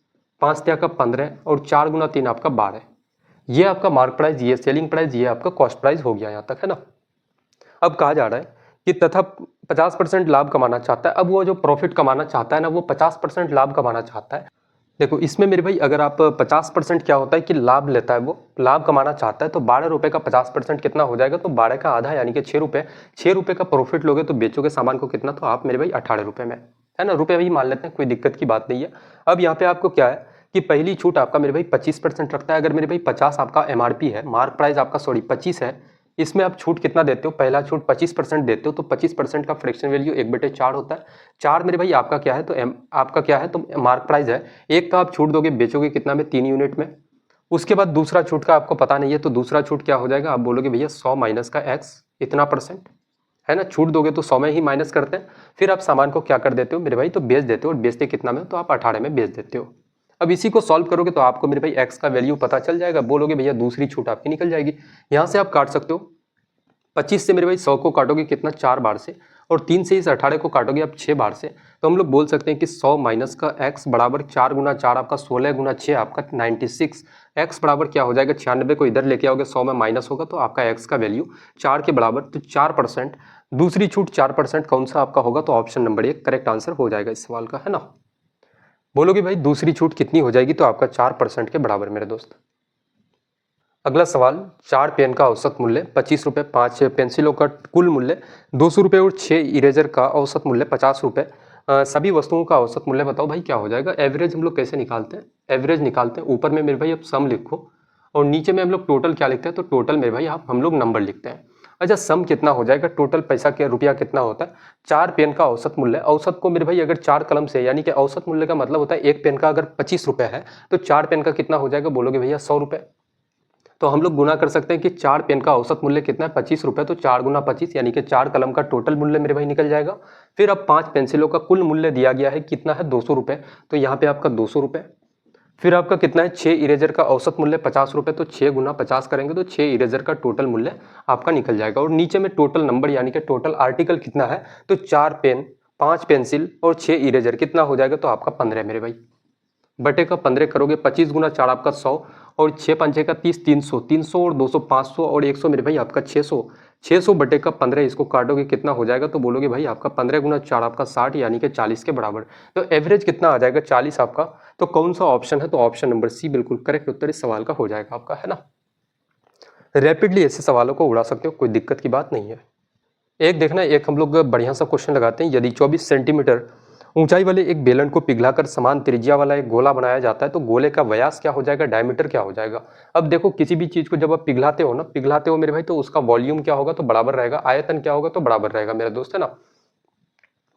A: 5 का 15 और 4 × 3 आपका 12। ये आपका मार्क प्राइस, ये सेलिंग प्राइस, ये आपका कॉस्ट प्राइस हो गया यहाँ तक, है ना। अब कहा जा रहा है कि तथा 50% लाभ कमाना चाहता है। अब वो जो प्रॉफिट कमाना चाहता है ना, वो 50% लाभ कमाना चाहता है। देखो इसमें मेरे भाई अगर आप 50% क्या होता है कि लाभ लेता है, वो लाभ कमाना चाहता है, तो 12 रुपये का 50% कितना हो जाएगा, तो 12 का आधा यानी कि 6 रुपये। 6 रुपये का प्रॉफिट लोगे तो बेचोगे सामान को कितना, तो आप मेरे भाई 18 रुपये में, है ना, रुपये ही मान लेते हैं, कोई दिक्कत की बात नहीं है। अब यहाँ पे आपको क्या है कि पहली छूट आपका मेरे भाई 25% रखता है। अगर मेरे भाई 50 आपका MRP है, मार्क प्राइस आपका 25 है, इसमें आप छूट कितना देते हो, पहला छूट 25% देते हो, तो 25% का फ्रैक्शन वैल्यू 1/4 होता है। 4 मेरे भाई आपका क्या है, तो आपका क्या है, तो मार्क प्राइस है। एक का आप छूट दोगे, बेचोगे कितना में, 3 यूनिट में। उसके बाद दूसरा छूट का आपको पता नहीं है, तो दूसरा छूट क्या हो जाएगा, आप बोलोगे भैया 100 माइनस का x इतना %, है ना, छूट दोगे तो 100 में ही माइनस करते हैं। फिर आप सामान को क्या कर देते हो मेरे भाई, तो बेच देते हो, और बेचते कितना में, तो आप 18 में बेच देते हो। अब इसी को सॉल्व करोगे तो आपको मेरे भाई x का वैल्यू पता चल जाएगा, बोलोगे भैया दूसरी छूट आपकी निकल जाएगी। यहाँ से आप काट सकते हो, 25 से मेरे भाई 100 को काटोगे कितना, 4 बार से, और 3 से इस 18 को काटोगे आप 6 बार से। तो हम लोग बोल सकते हैं कि 100 माइनस का x बराबर 4 गुना 4 आपका 16 गुना 6 आपका 96, x बराबर क्या हो जाएगा, 96 को इधर लेके आओगे, 100 में माइनस होगा तो आपका x का वैल्यू 4 के बराबर, तो 4%। दूसरी छूट 4% कौन सा आपका होगा, तो ऑप्शन नंबर 1 करेक्ट आंसर हो जाएगा इस सवाल का, है ना। बोलोगे भाई दूसरी छूट कितनी हो जाएगी, तो आपका 4% के बराबर मेरे दोस्त। अगला सवाल, 4 पेन का औसत मूल्य 25 रुपये, 5 पेंसिलों का कुल मूल्य 200 रुपये और 6 इरेजर का औसत मूल्य 50 रुपये। सभी वस्तुओं का औसत मूल्य बताओ भाई क्या हो जाएगा। एवरेज हम लोग कैसे निकालते हैं, एवरेज निकालते हैं, ऊपर में मेरे भाई आप सम लिखो, और नीचे में हम लोग टोटल क्या लिखते हैं, तो टोटल मेरे भाई हम लोग नंबर लिखते हैं। अच्छा, सम कितना हो जाएगा, टोटल पैसा क्या, रुपया कितना होता है, 4 पेन का औसत मूल्य, औसत को मेरे भाई अगर 4 कलम से, यानी कि औसत मूल्य का मतलब होता है एक पेन का अगर 25 रुपये है, तो 4 पेन का कितना हो जाएगा, बोलोगे भैया 100 रुपये। तो हम लोग गुना कर सकते हैं कि 4 पेन का औसत मूल्य कितना है, 25 रुपये, तो 4 गुना 25 यानी कि 4 कलम का टोटल मूल्य मेरे भाई निकल जाएगा। फिर अब 5 पेंसिलों का कुल मूल्य दिया गया है, कितना है, 200 रुपये, तो यहाँ पे आपका 200 रुपये। फिर आपका कितना है, 6 इरेजर का औसत मूल्य 50 रुपये, तो 6 गुना 50 करेंगे तो 6 इरेजर का टोटल मूल्य आपका निकल जाएगा। और नीचे में टोटल नंबर यानी कि टोटल आर्टिकल कितना है, तो 4 पेन, 5 पेंसिल और 6 इरेजर कितना हो जाएगा, तो आपका 15 मेरे भाई, बटे का 15 करोगे, 25 गुना 4 आपका 100, और 6 पंचे का 30, 300, 300 और 200 500 और 100 मेरे भाई आपका 600, 600 बटे का 15, इसको काटोगे कितना हो जाएगा, तो बोलोगे भाई आपका 15 गुना 4 आपका 60 यानी कि 40 के बराबर। तो एवरेज कितना आ जाएगा, 40 आपका। तो कौन सा ऑप्शन है, तो ऑप्शन नंबर सी बिल्कुल करेक्ट उत्तर इस सवाल का हो जाएगा आपका, है ना। रैपिडली ऐसे सवालों को उड़ा सकते हो, कोई दिक्कत की बात नहीं है। एक देखना, एक हम लोग बढ़िया सा क्वेश्चन लगाते हैं। यदि 24 सेंटीमीटर ऊंचाई वाले एक बेलन को पिघलाकर समान त्रिज्या वाला एक गोला बनाया जाता है, तो गोले का व्यास क्या हो जाएगा, डायमीटर क्या हो जाएगा। अब देखो, किसी भी चीज को जब आप पिघलाते हो ना, पिघलाते हो मेरे भाई, तो उसका वॉल्यूम क्या होगा, तो बराबर रहेगा, आयतन क्या होगा, तो बराबर रहेगा मेरे दोस्त, है ना।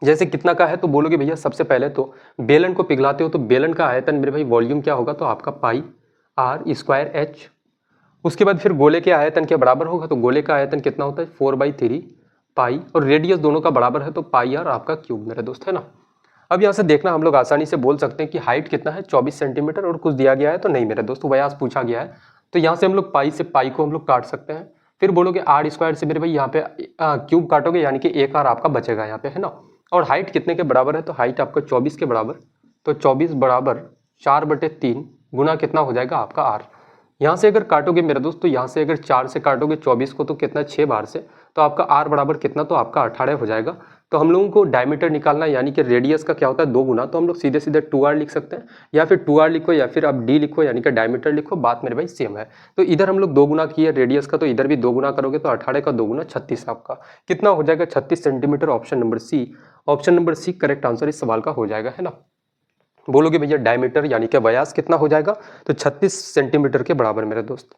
A: जैसे कितना का है, तो बोलोगे भैया सबसे पहले तो बेलन को पिघलाते हो तो बेलन का आयतन मेरे भाई वॉल्यूम क्या होगा, तो आपका पाई r स्क्वायर h। उसके बाद फिर गोले के आयतन के बराबर होगा, तो गोले का आयतन कितना होता है, 4/3 पाई, और रेडियस दोनों का बराबर है, तो पाई r आपका क्यूब मेरे दोस्त, है ना। अब यहाँ से देखना, हम लोग आसानी से बोल सकते हैं कि हाइट कितना है, 24 सेंटीमीटर, और कुछ दिया गया है तो नहीं मेरे दोस्त, व्यास पूछा गया है। तो यहाँ से हम लोग पाई से पाई को हम लोग काट सकते हैं। फिर बोलोगे r स्क्वायर से मेरे भाई यहाँ पे क्यूब काटोगे, यानी कि 1r आपका बचेगा यहाँ पे, है ना। और हाइट कितने के बराबर है, तो हाइट आपका 24 के बराबर, तो 24 बराबर 4/3 गुना कितना हो जाएगा आपका r। यहाँ से अगर काटोगे मेरे दोस्त, तो यहाँ से अगर 4 से काटोगे 24 को, तो कितना 6 बार से, तो आपका r बराबर कितना, तो आपका 18 हो जाएगा। तो हम लोगों को डायमीटर निकालना, यानी कि रेडियस का क्या होता है 2 गुना, तो हम लोग सीधे सीधे 2r लिख सकते हैं, या फिर 2r लिखो, या फिर आप d लिखो, यानी कि डायमीटर लिखो, बात मेरे भाई सेम है। तो इधर हम लोग 2 गुना किए रेडियस का, तो इधर भी 2 गुना करोगे, तो 18 का 2 गुना 36 आपका कितना हो जाएगा, 36 centimetre. Option number C, option number C correct answer इस सवाल का हो जाएगा, है ना। बोलोगे भैया डायमीटर यानी कि व्यास कितना हो जाएगा, तो 36 सेंटीमीटर के बराबर मेरे दोस्त।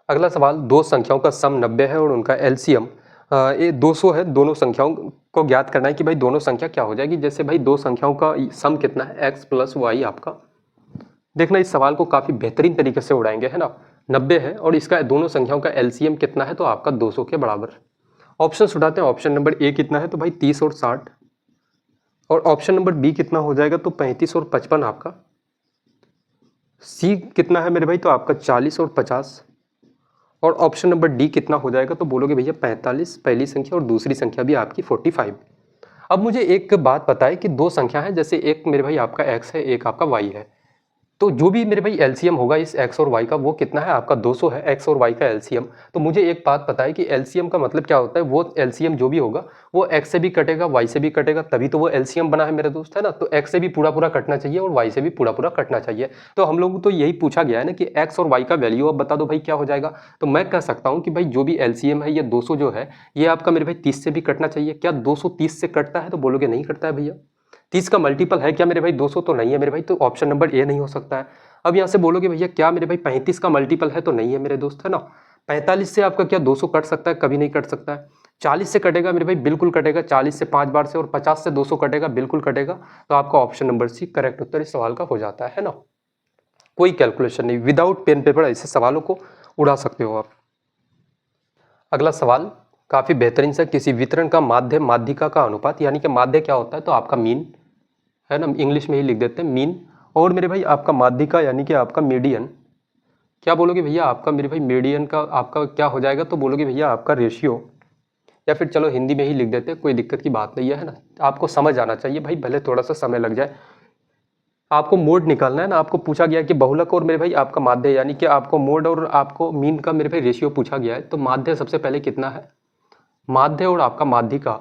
A: अगला सवाल, दो संख्याओं का सम 90 है और उनका एलसीएम ये 200 है। दोनों संख्याओं को ज्ञात करना है कि भाई दोनों संख्या क्या हो जाएगी। जैसे भाई दो संख्याओं का सम कितना है, x + y आपका। देखना, इस सवाल को काफी बेहतरीन तरीके से उड़ाएंगे, है ना। 90 है और इसका दोनों संख्याओं का एलसीएम कितना है, तो आपका 200 के बराबर। ऑप्शन उठाते हैं। ऑप्शन नंबर ए कितना है, तो भाई 30 और 60, और ऑप्शन नंबर बी कितना हो जाएगा, तो 35 और 55 आपका। सी कितना है मेरे भाई, तो आपका 40 और 50, और ऑप्शन नंबर डी कितना हो जाएगा, तो बोलोगे भैया 45 पहली संख्या और दूसरी संख्या भी आपकी 45। अब मुझे एक बात पता है कि दो संख्या है, जैसे एक मेरे भाई आपका x है, एक आपका y है, तो जो भी मेरे भाई एलसीएम होगा इस एक्स और वाई का वो कितना है आपका 200 है, एक्स और वाई का एलसीएम। तो मुझे एक बात पता है कि एलसीएम का मतलब क्या होता है, वो एलसीएम जो भी होगा वो एक्स से भी कटेगा वाई से भी कटेगा, तभी तो वो एलसीएम बना है मेरे दोस्त, है ना। तो एक्स से भी पूरा पूरा कटना चाहिए और वाई से भी पूरा पूरा कटना चाहिए। तो हम लोग तो यही पूछा गया है ना कि एक्स और वाई का वैल्यू अब बता दो भाई क्या हो जाएगा। तो मैं कह सकता हूँ कि भाई जो भी एलसीएम है ये 200 जो है ये आपका मेरे भाई 30 से भी कटना चाहिए। क्या 230 से कटता है? तो बोलोगे नहीं कटता है भैया। 30 का मल्टीपल है क्या मेरे भाई 200? तो नहीं है मेरे भाई, तो ऑप्शन नंबर ए नहीं हो सकता है। अब यहाँ से बोलोगे भैया क्या मेरे भाई 35 का मल्टीपल है? तो नहीं है मेरे दोस्त, है ना। 45 से आपका क्या 200 कट सकता है? कभी नहीं कट सकता है। 40 से कटेगा मेरे भाई, बिल्कुल कटेगा, 40 से 5 बार से, और 50 से 200 कटेगा, बिल्कुल कटेगा। तो आपका ऑप्शन नंबर सी करेक्ट उत्तर इस सवाल का हो जाता है ना। कोई कैलकुलेशन नहीं, विदाउट पेन पेपर ऐसे सवालों को उड़ा सकते हो आप। अगला सवाल काफी बेहतरीन सा, किसी वितरण का माध्य माध्यिका का अनुपात, यानी कि माध्य क्या होता है? तो आपका मीन, है ना, इंग्लिश में ही लिख देते हैं मीन। और मेरे भाई आपका माध्यिका यानी कि आपका मीडियन, क्या बोलोगे भैया आपका मेरे भाई मीडियन का आपका क्या हो जाएगा? तो बोलोगे भैया आपका रेशियो, या फिर चलो हिंदी में ही लिख देते हैं, कोई दिक्कत की बात नहीं है ना। आपको समझ आना चाहिए भाई, भले थोड़ा सा समय लग जाए। आपको मोड निकालना है ना, आपको पूछा गया है कि बहुलक और मेरे भाई आपका माध्य, यानी कि आपको मोड और आपको मीन का मेरे भाई रेशियो पूछा गया है। तो माध्य सबसे पहले कितना है? माध्य और आपका माध्यिका,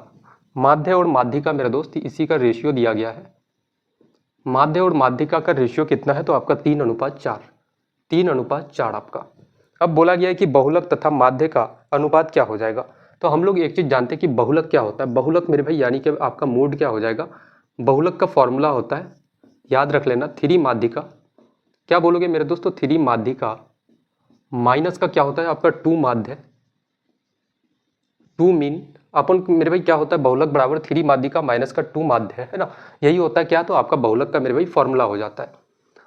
A: माध्य और माध्यिका मेरे दोस्त इसी का रेशियो दिया गया है। माध्य और माध्यिका का रेशियो कितना है? तो आपका 3:4, 3:4 आपका। अब बोला गया है कि बहुलक तथा माध्य का अनुपात क्या हो जाएगा। तो हम लोग एक चीज जानते हैं कि बहुलक क्या होता है। बहुलक मेरे भाई यानी कि आपका मोड क्या हो जाएगा। बहुलक का फॉर्मूला होता है, याद रख लेना, 3 माध्यिका, क्या बोलोगे मेरे दोस्तों, 3 माध्यिका माइनस का क्या होता है आपका 2 माध्य, 2 मीन, अपन मेरे भाई क्या होता है बहुलक बराबर 3 माध्यिका माइनस का 2 माध्य, है ना। यही होता है क्या, तो आपका बहुलक का मेरे भाई फॉर्मूला हो जाता है।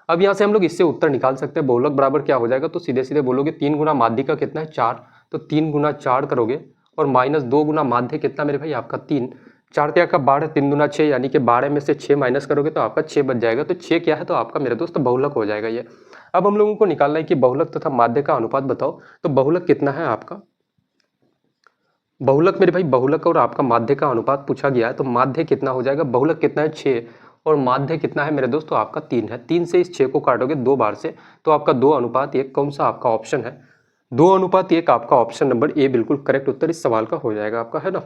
A: अब यहाँ से हम लोग इससे उत्तर निकाल सकते हैं, बहुलक बराबर क्या हो जाएगा। तो सीधे सीधे बोलोगे 3 गुना माध्यिका कितना है 4, तो 3 गुना 4 करोगे, और माइनस 2 गुना माध्य कितना मेरे भाई आपका 3, 4 क्या का 12, 3 दुना 6, यानी कि 12 में से 6 माइनस करोगे तो आपका 6 बच जाएगा। तो 6 क्या है, तो आपका मेरे दोस्त बहुलक हो जाएगा ये। अब हम लोगों को निकालना है कि बहुलक तथा माध्य का अनुपात बताओ। तो बहुलक कितना है आपका, बहुलक मेरे भाई, बहुलक और आपका माध्य का अनुपात पूछा गया है। तो माध्य कितना हो जाएगा, बहुलक कितना है 6 और माध्य कितना है मेरे दोस्त, तो आपका 3 है। 3 से इस 6 को काटोगे 2 बार से, तो आपका 2:1, कौन सा आपका ऑप्शन है 2:1 आपका ऑप्शन नंबर ए बिल्कुल करेक्ट उत्तर इस सवाल का हो जाएगा आपका, है ना।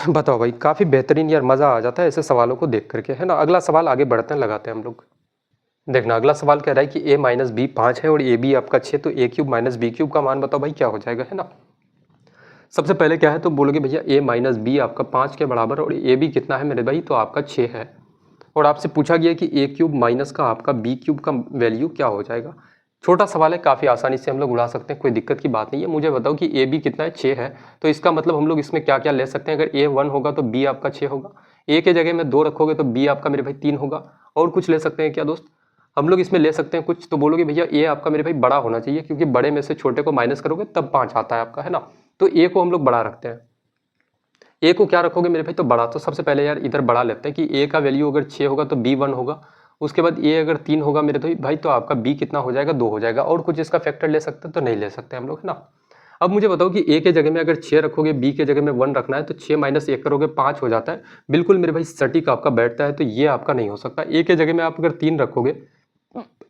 A: बताओ भाई, काफी बेहतरीन यार, मजा आ जाता है ऐसे सवालों को देख करके, है ना। अगला सवाल आगे बढ़ते हैं, लगाते हैं हम लोग। देखना अगला सवाल कह रहा है कि a माइनस बी 5 है और ए बी आपका 6, तो a cube minus B cube का मान बताओ भाई क्या हो जाएगा, है ना। सबसे पहले क्या है, तो बोलोगे भैया a माइनस बी आपका 5 के बराबर, और ए बी कितना है मेरे भाई, तो आपका 6 है। और आपसे पूछा गया कि a क्यूब माइनस का आपका b क्यूब का वैल्यू क्या हो जाएगा। छोटा सवाल है, काफ़ी आसानी से हम लोग उड़ा सकते हैं, कोई दिक्कत की बात नहीं है। मुझे बताओ कि ए बी कितना है 6 है, तो इसका मतलब हम लोग इसमें क्या क्या ले सकते हैं। अगर a 1 होगा तो b आपका 6 होगा, a के जगह में 2 रखोगे तो b आपका मेरे भाई 3 होगा। और कुछ ले सकते हैं क्या दोस्त, हम लोग इसमें ले सकते हैं कुछ। तो बोलोगे भैया ए आपका मेरे भाई बड़ा होना चाहिए, क्योंकि बड़े में से छोटे को माइनस करोगे तब 5 आता है आपका, है ना। तो ए को हम लोग बड़ा रखते हैं। ए को क्या रखोगे मेरे भाई, तो बड़ा। तो सबसे पहले यार इधर बड़ा लेते हैं कि ए का वैल्यू अगर 6 होगा तो बी 1 होगा, उसके बाद ए अगर 3 होगा मेरे तो भाई, तो आपका बी कितना हो जाएगा 2 हो जाएगा। और कुछ इसका फैक्टर ले सकते हैं तो नहीं ले सकते हम लोग, है ना। अब मुझे बताओ कि ए के जगह में अगर 6 रखोगे, बी के जगह में 1 रखना है, तो 6 माइनस 1 करोगे 5 हो जाता है, बिल्कुल मेरे भाई सटीक आपका बैठता है। तो ये आपका नहीं हो सकता। ए के जगह में आप अगर 3 रखोगे,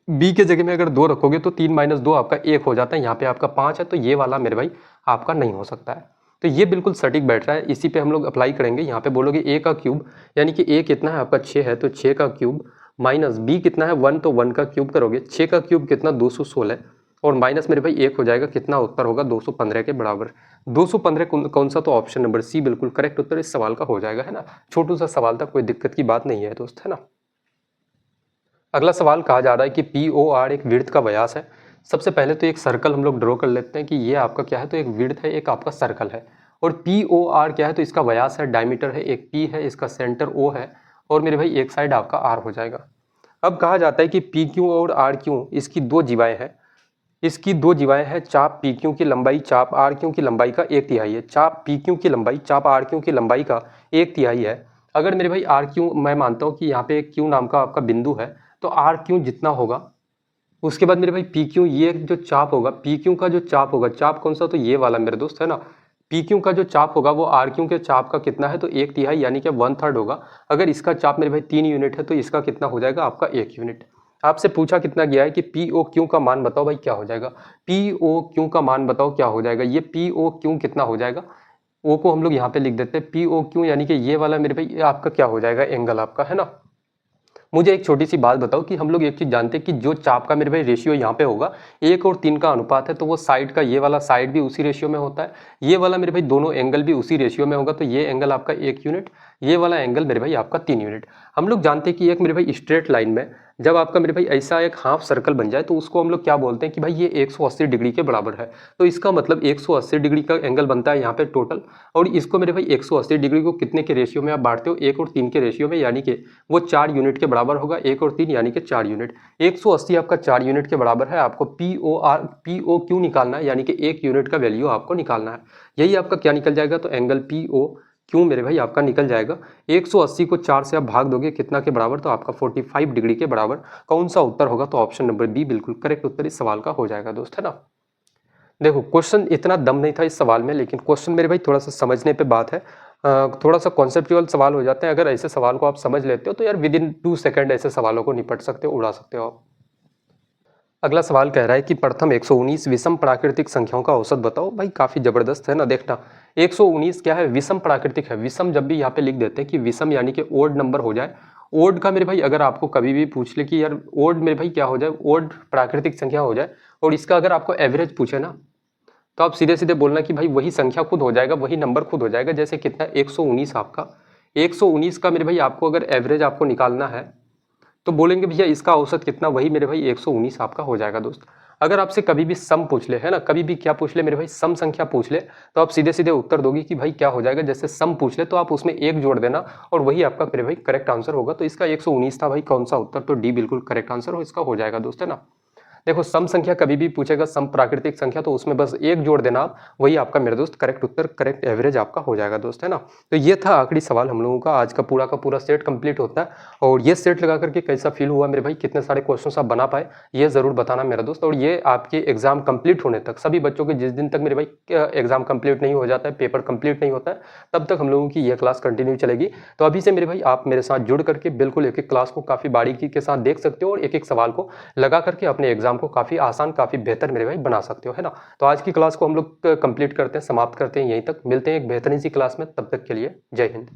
A: बी के जगह में अगर 2 रखोगे तो 3 माइनस 2 आपका 1 हो जाता है, यहाँ पे आपका 5 है, तो ये वाला मेरे भाई आपका नहीं हो सकता है। तो ये बिल्कुल सटीक बैठ रहा है, इसी पे हम लोग अप्लाई करेंगे। यहाँ पे बोलोगे ए का क्यूब, यानी कि ए कितना है आपका 6 है, तो 6 का क्यूब माइनस बी कितना है 1, तो 1 का क्यूब करोगे, 6 का क्यूब कितना 216, और माइनस मेरे भाई 1 हो जाएगा, कितना उत्तर होगा 215 के बराबर। 215 कौन सा, तो ऑप्शन नंबर सी बिल्कुल करेक्ट उत्तर इस सवाल का हो जाएगा, है ना। छोटू सा सवाल था, कोई दिक्कत की बात नहीं है दोस्त, है ना। अगला सवाल कहा जा रहा है कि पी ओ आर एक वृत्त का व्यास है। सबसे पहले तो एक सर्कल हम लोग ड्रॉ कर लेते हैं कि ये आपका क्या है, तो एक वृत्त है, एक आपका सर्कल है। और पी ओ आर क्या है, तो इसका व्यास है, डायमीटर है, एक पी है, इसका सेंटर ओ है, और मेरे भाई एक साइड आपका आर हो जाएगा। अब कहा जाता है कि पी क्यू और आर क्यू इसकी 2 जीवाएं हैं, इसकी 2 जीवाएं हैं। चाप पी क्यू की लंबाई चाप आर क्यू की लंबाई का 1/3 है। चाप पी क्यू की लंबाई चाप आर क्यू की लंबाई का 1/3 है। अगर मेरे भाई आर क्यू, मैं मानता हूँ कि यहाँ पे एक क्यू नाम का आपका बिंदु है, तो आर क्यू जितना होगा, उसके बाद मेरे भाई पी क्यू, ये जो चाप होगा, पी क्यू का जो चाप होगा, चाप कौन सा, तो ये वाला मेरे दोस्त, है ना। पी क्यू का जो चाप होगा वो आर क्यू के चाप का कितना है, तो 1/3 यानी कि 1/3 होगा। अगर इसका चाप मेरे भाई 3 यूनिट है तो इसका कितना हो जाएगा आपका 1 यूनिट। आपसे पूछा कितना गया है कि पी ओ क्यू का मान बताओ भाई क्या हो जाएगा, पी ओ क्यू का मान बताओ क्या हो जाएगा। ये पी ओ क्यू कितना हो जाएगा, ओ को हम लोग यहाँ पे लिख देते हैं, पी ओ क्यू यानी कि ये वाला मेरे भाई आपका क्या हो जाएगा, एंगल आपका, है ना। मुझे एक छोटी सी बात बताओ कि हम लोग एक चीज जानते हैं कि जो चाप का मेरे भाई रेशियो यहाँ पे होगा 1 और 3 का अनुपात है, तो वो साइड का ये वाला साइड भी उसी रेशियो में होता है, ये वाला मेरे भाई दोनों एंगल भी उसी रेशियो में होगा, तो ये एंगल आपका 1 यूनिट, ये वाला एंगल मेरे भाई आपका 3 यूनिट। हम लोग जानते हैं कि एक मेरे भाई स्ट्रेट लाइन में जब आपका मेरे भाई ऐसा एक हाफ सर्कल बन जाए तो उसको हम लोग क्या बोलते हैं कि भाई ये 180 डिग्री के बराबर है। तो इसका मतलब 180 डिग्री का एंगल बनता है यहाँ पे टोटल, और इसको मेरे भाई 180 डिग्री को कितने के रेशियो में आप बांटते हो, 1 और 3 के रेशियो में, यानी कि वो 4 यूनिट के बराबर होगा। 1 और 3 यानी कि 4 यूनिट, 180 आपका 4 यूनिट के बराबर है। आपको पी ओ क्यू निकालना है, यानी कि 1 यूनिट का वैल्यू आपको निकालना है। यही आपका क्या निकल जाएगा, तो एंगल पी ओ क्यों मेरे भाई आपका निकल जाएगा। 180 को 4 से आप भाग दोगे कितना के बराबर, तो आपका 45 डिग्री के बराबर। कौन सा उत्तर होगा, तो ऑप्शन नंबर बी बिल्कुल करेक्ट उत्तर इस सवाल का हो जाएगा दोस्त, है ना। देखो क्वेश्चन इतना दम नहीं था इस सवाल में, लेकिन क्वेश्चन मेरे भाई थोड़ा सा समझने पे बात है, थोड़ा सा कॉन्सेप्चुअल सवाल हो जाते हैं। अगर ऐसे सवाल को आप समझ लेते हो तो यार विद इन 2 सेकंड ऐसे सवालों को निपट सकते हो, उड़ा सकते हो आप। अगला सवाल कह रहा है कि प्रथम 119 विषम प्राकृतिक संख्याओं का औसत बताओ। भाई काफी जबरदस्त है ना। देखना 119 क्या है, विषम प्राकृतिक है। विषम जब भी यहाँ पे लिख देते हैं कि विषम यानी कि ओड नंबर हो जाए। ओड का मेरे भाई अगर आपको कभी भी पूछ ले कि यार ओड मेरे भाई क्या हो जाए, ओड प्राकृतिक संख्या हो जाए, और इसका अगर आपको एवरेज पूछे ना, तो आप सीधे सीधे बोलना कि भाई वही संख्या खुद हो जाएगा, वही नंबर खुद हो जाएगा। जैसे कितना 119 आपका, 119 का मेरे भाई आपको अगर एवरेज आपको निकालना है तो बोलेंगे भैया इसका औसत कितना, वही मेरे भाई 119 आपका हो जाएगा दोस्त। अगर आपसे कभी भी सम पूछ ले, है ना, कभी भी क्या पूछ ले मेरे भाई, सम संख्या पूछ ले, तो आप सीधे सीधे उत्तर दोगे कि भाई क्या हो जाएगा। जैसे सम पूछ ले तो आप उसमें 1 जोड़ देना और वही आपका मेरे भाई करेक्ट आंसर होगा। तो इसका 119 था भाई, कौन सा उत्तर, तो डी बिल्कुल करेक्ट आंसर हो इसका हो जाएगा दोस्त, है ना। देखो सम संख्या कभी भी पूछेगा, सम प्राकृतिक संख्या, तो उसमें बस 1 जोड़ देना आप, वही आपका मेरे दोस्त करेक्ट उत्तर, करेक्ट एवरेज आपका हो जाएगा दोस्त, है ना। तो ये था आखिरी सवाल हम लोगों का, आज का पूरा सेट कंप्लीट होता है। और ये सेट लगा करके कैसा फील हुआ मेरे भाई, कितने सारे क्वेश्चन आप बना पाए, ये जरूर बताना मेरा दोस्त। और ये आपके एग्जाम कंप्लीट होने तक, सभी बच्चों के जिस दिन तक मेरे भाई एग्जाम कंप्लीट नहीं हो जाता है, पेपर कंप्लीट नहीं होता है, तब तक हम लोगों की ये क्लास कंटिन्यू चलेगी। तो अभी से मेरे भाई आप मेरे साथ जुड़ करके बिल्कुल एक एक क्लास को काफी बारीकी के साथ देख सकते हो, और एक एक सवाल को लगा करके अपने एग्जाम को काफी आसान, काफी बेहतर मेरे भाई बना सकते हो, है ना। तो आज की क्लास को हम लोग कंप्लीट करते हैं, समाप्त करते हैं यहीं तक। मिलते हैं एक बेहतरीन सी क्लास में, तब तक के लिए जय हिंद।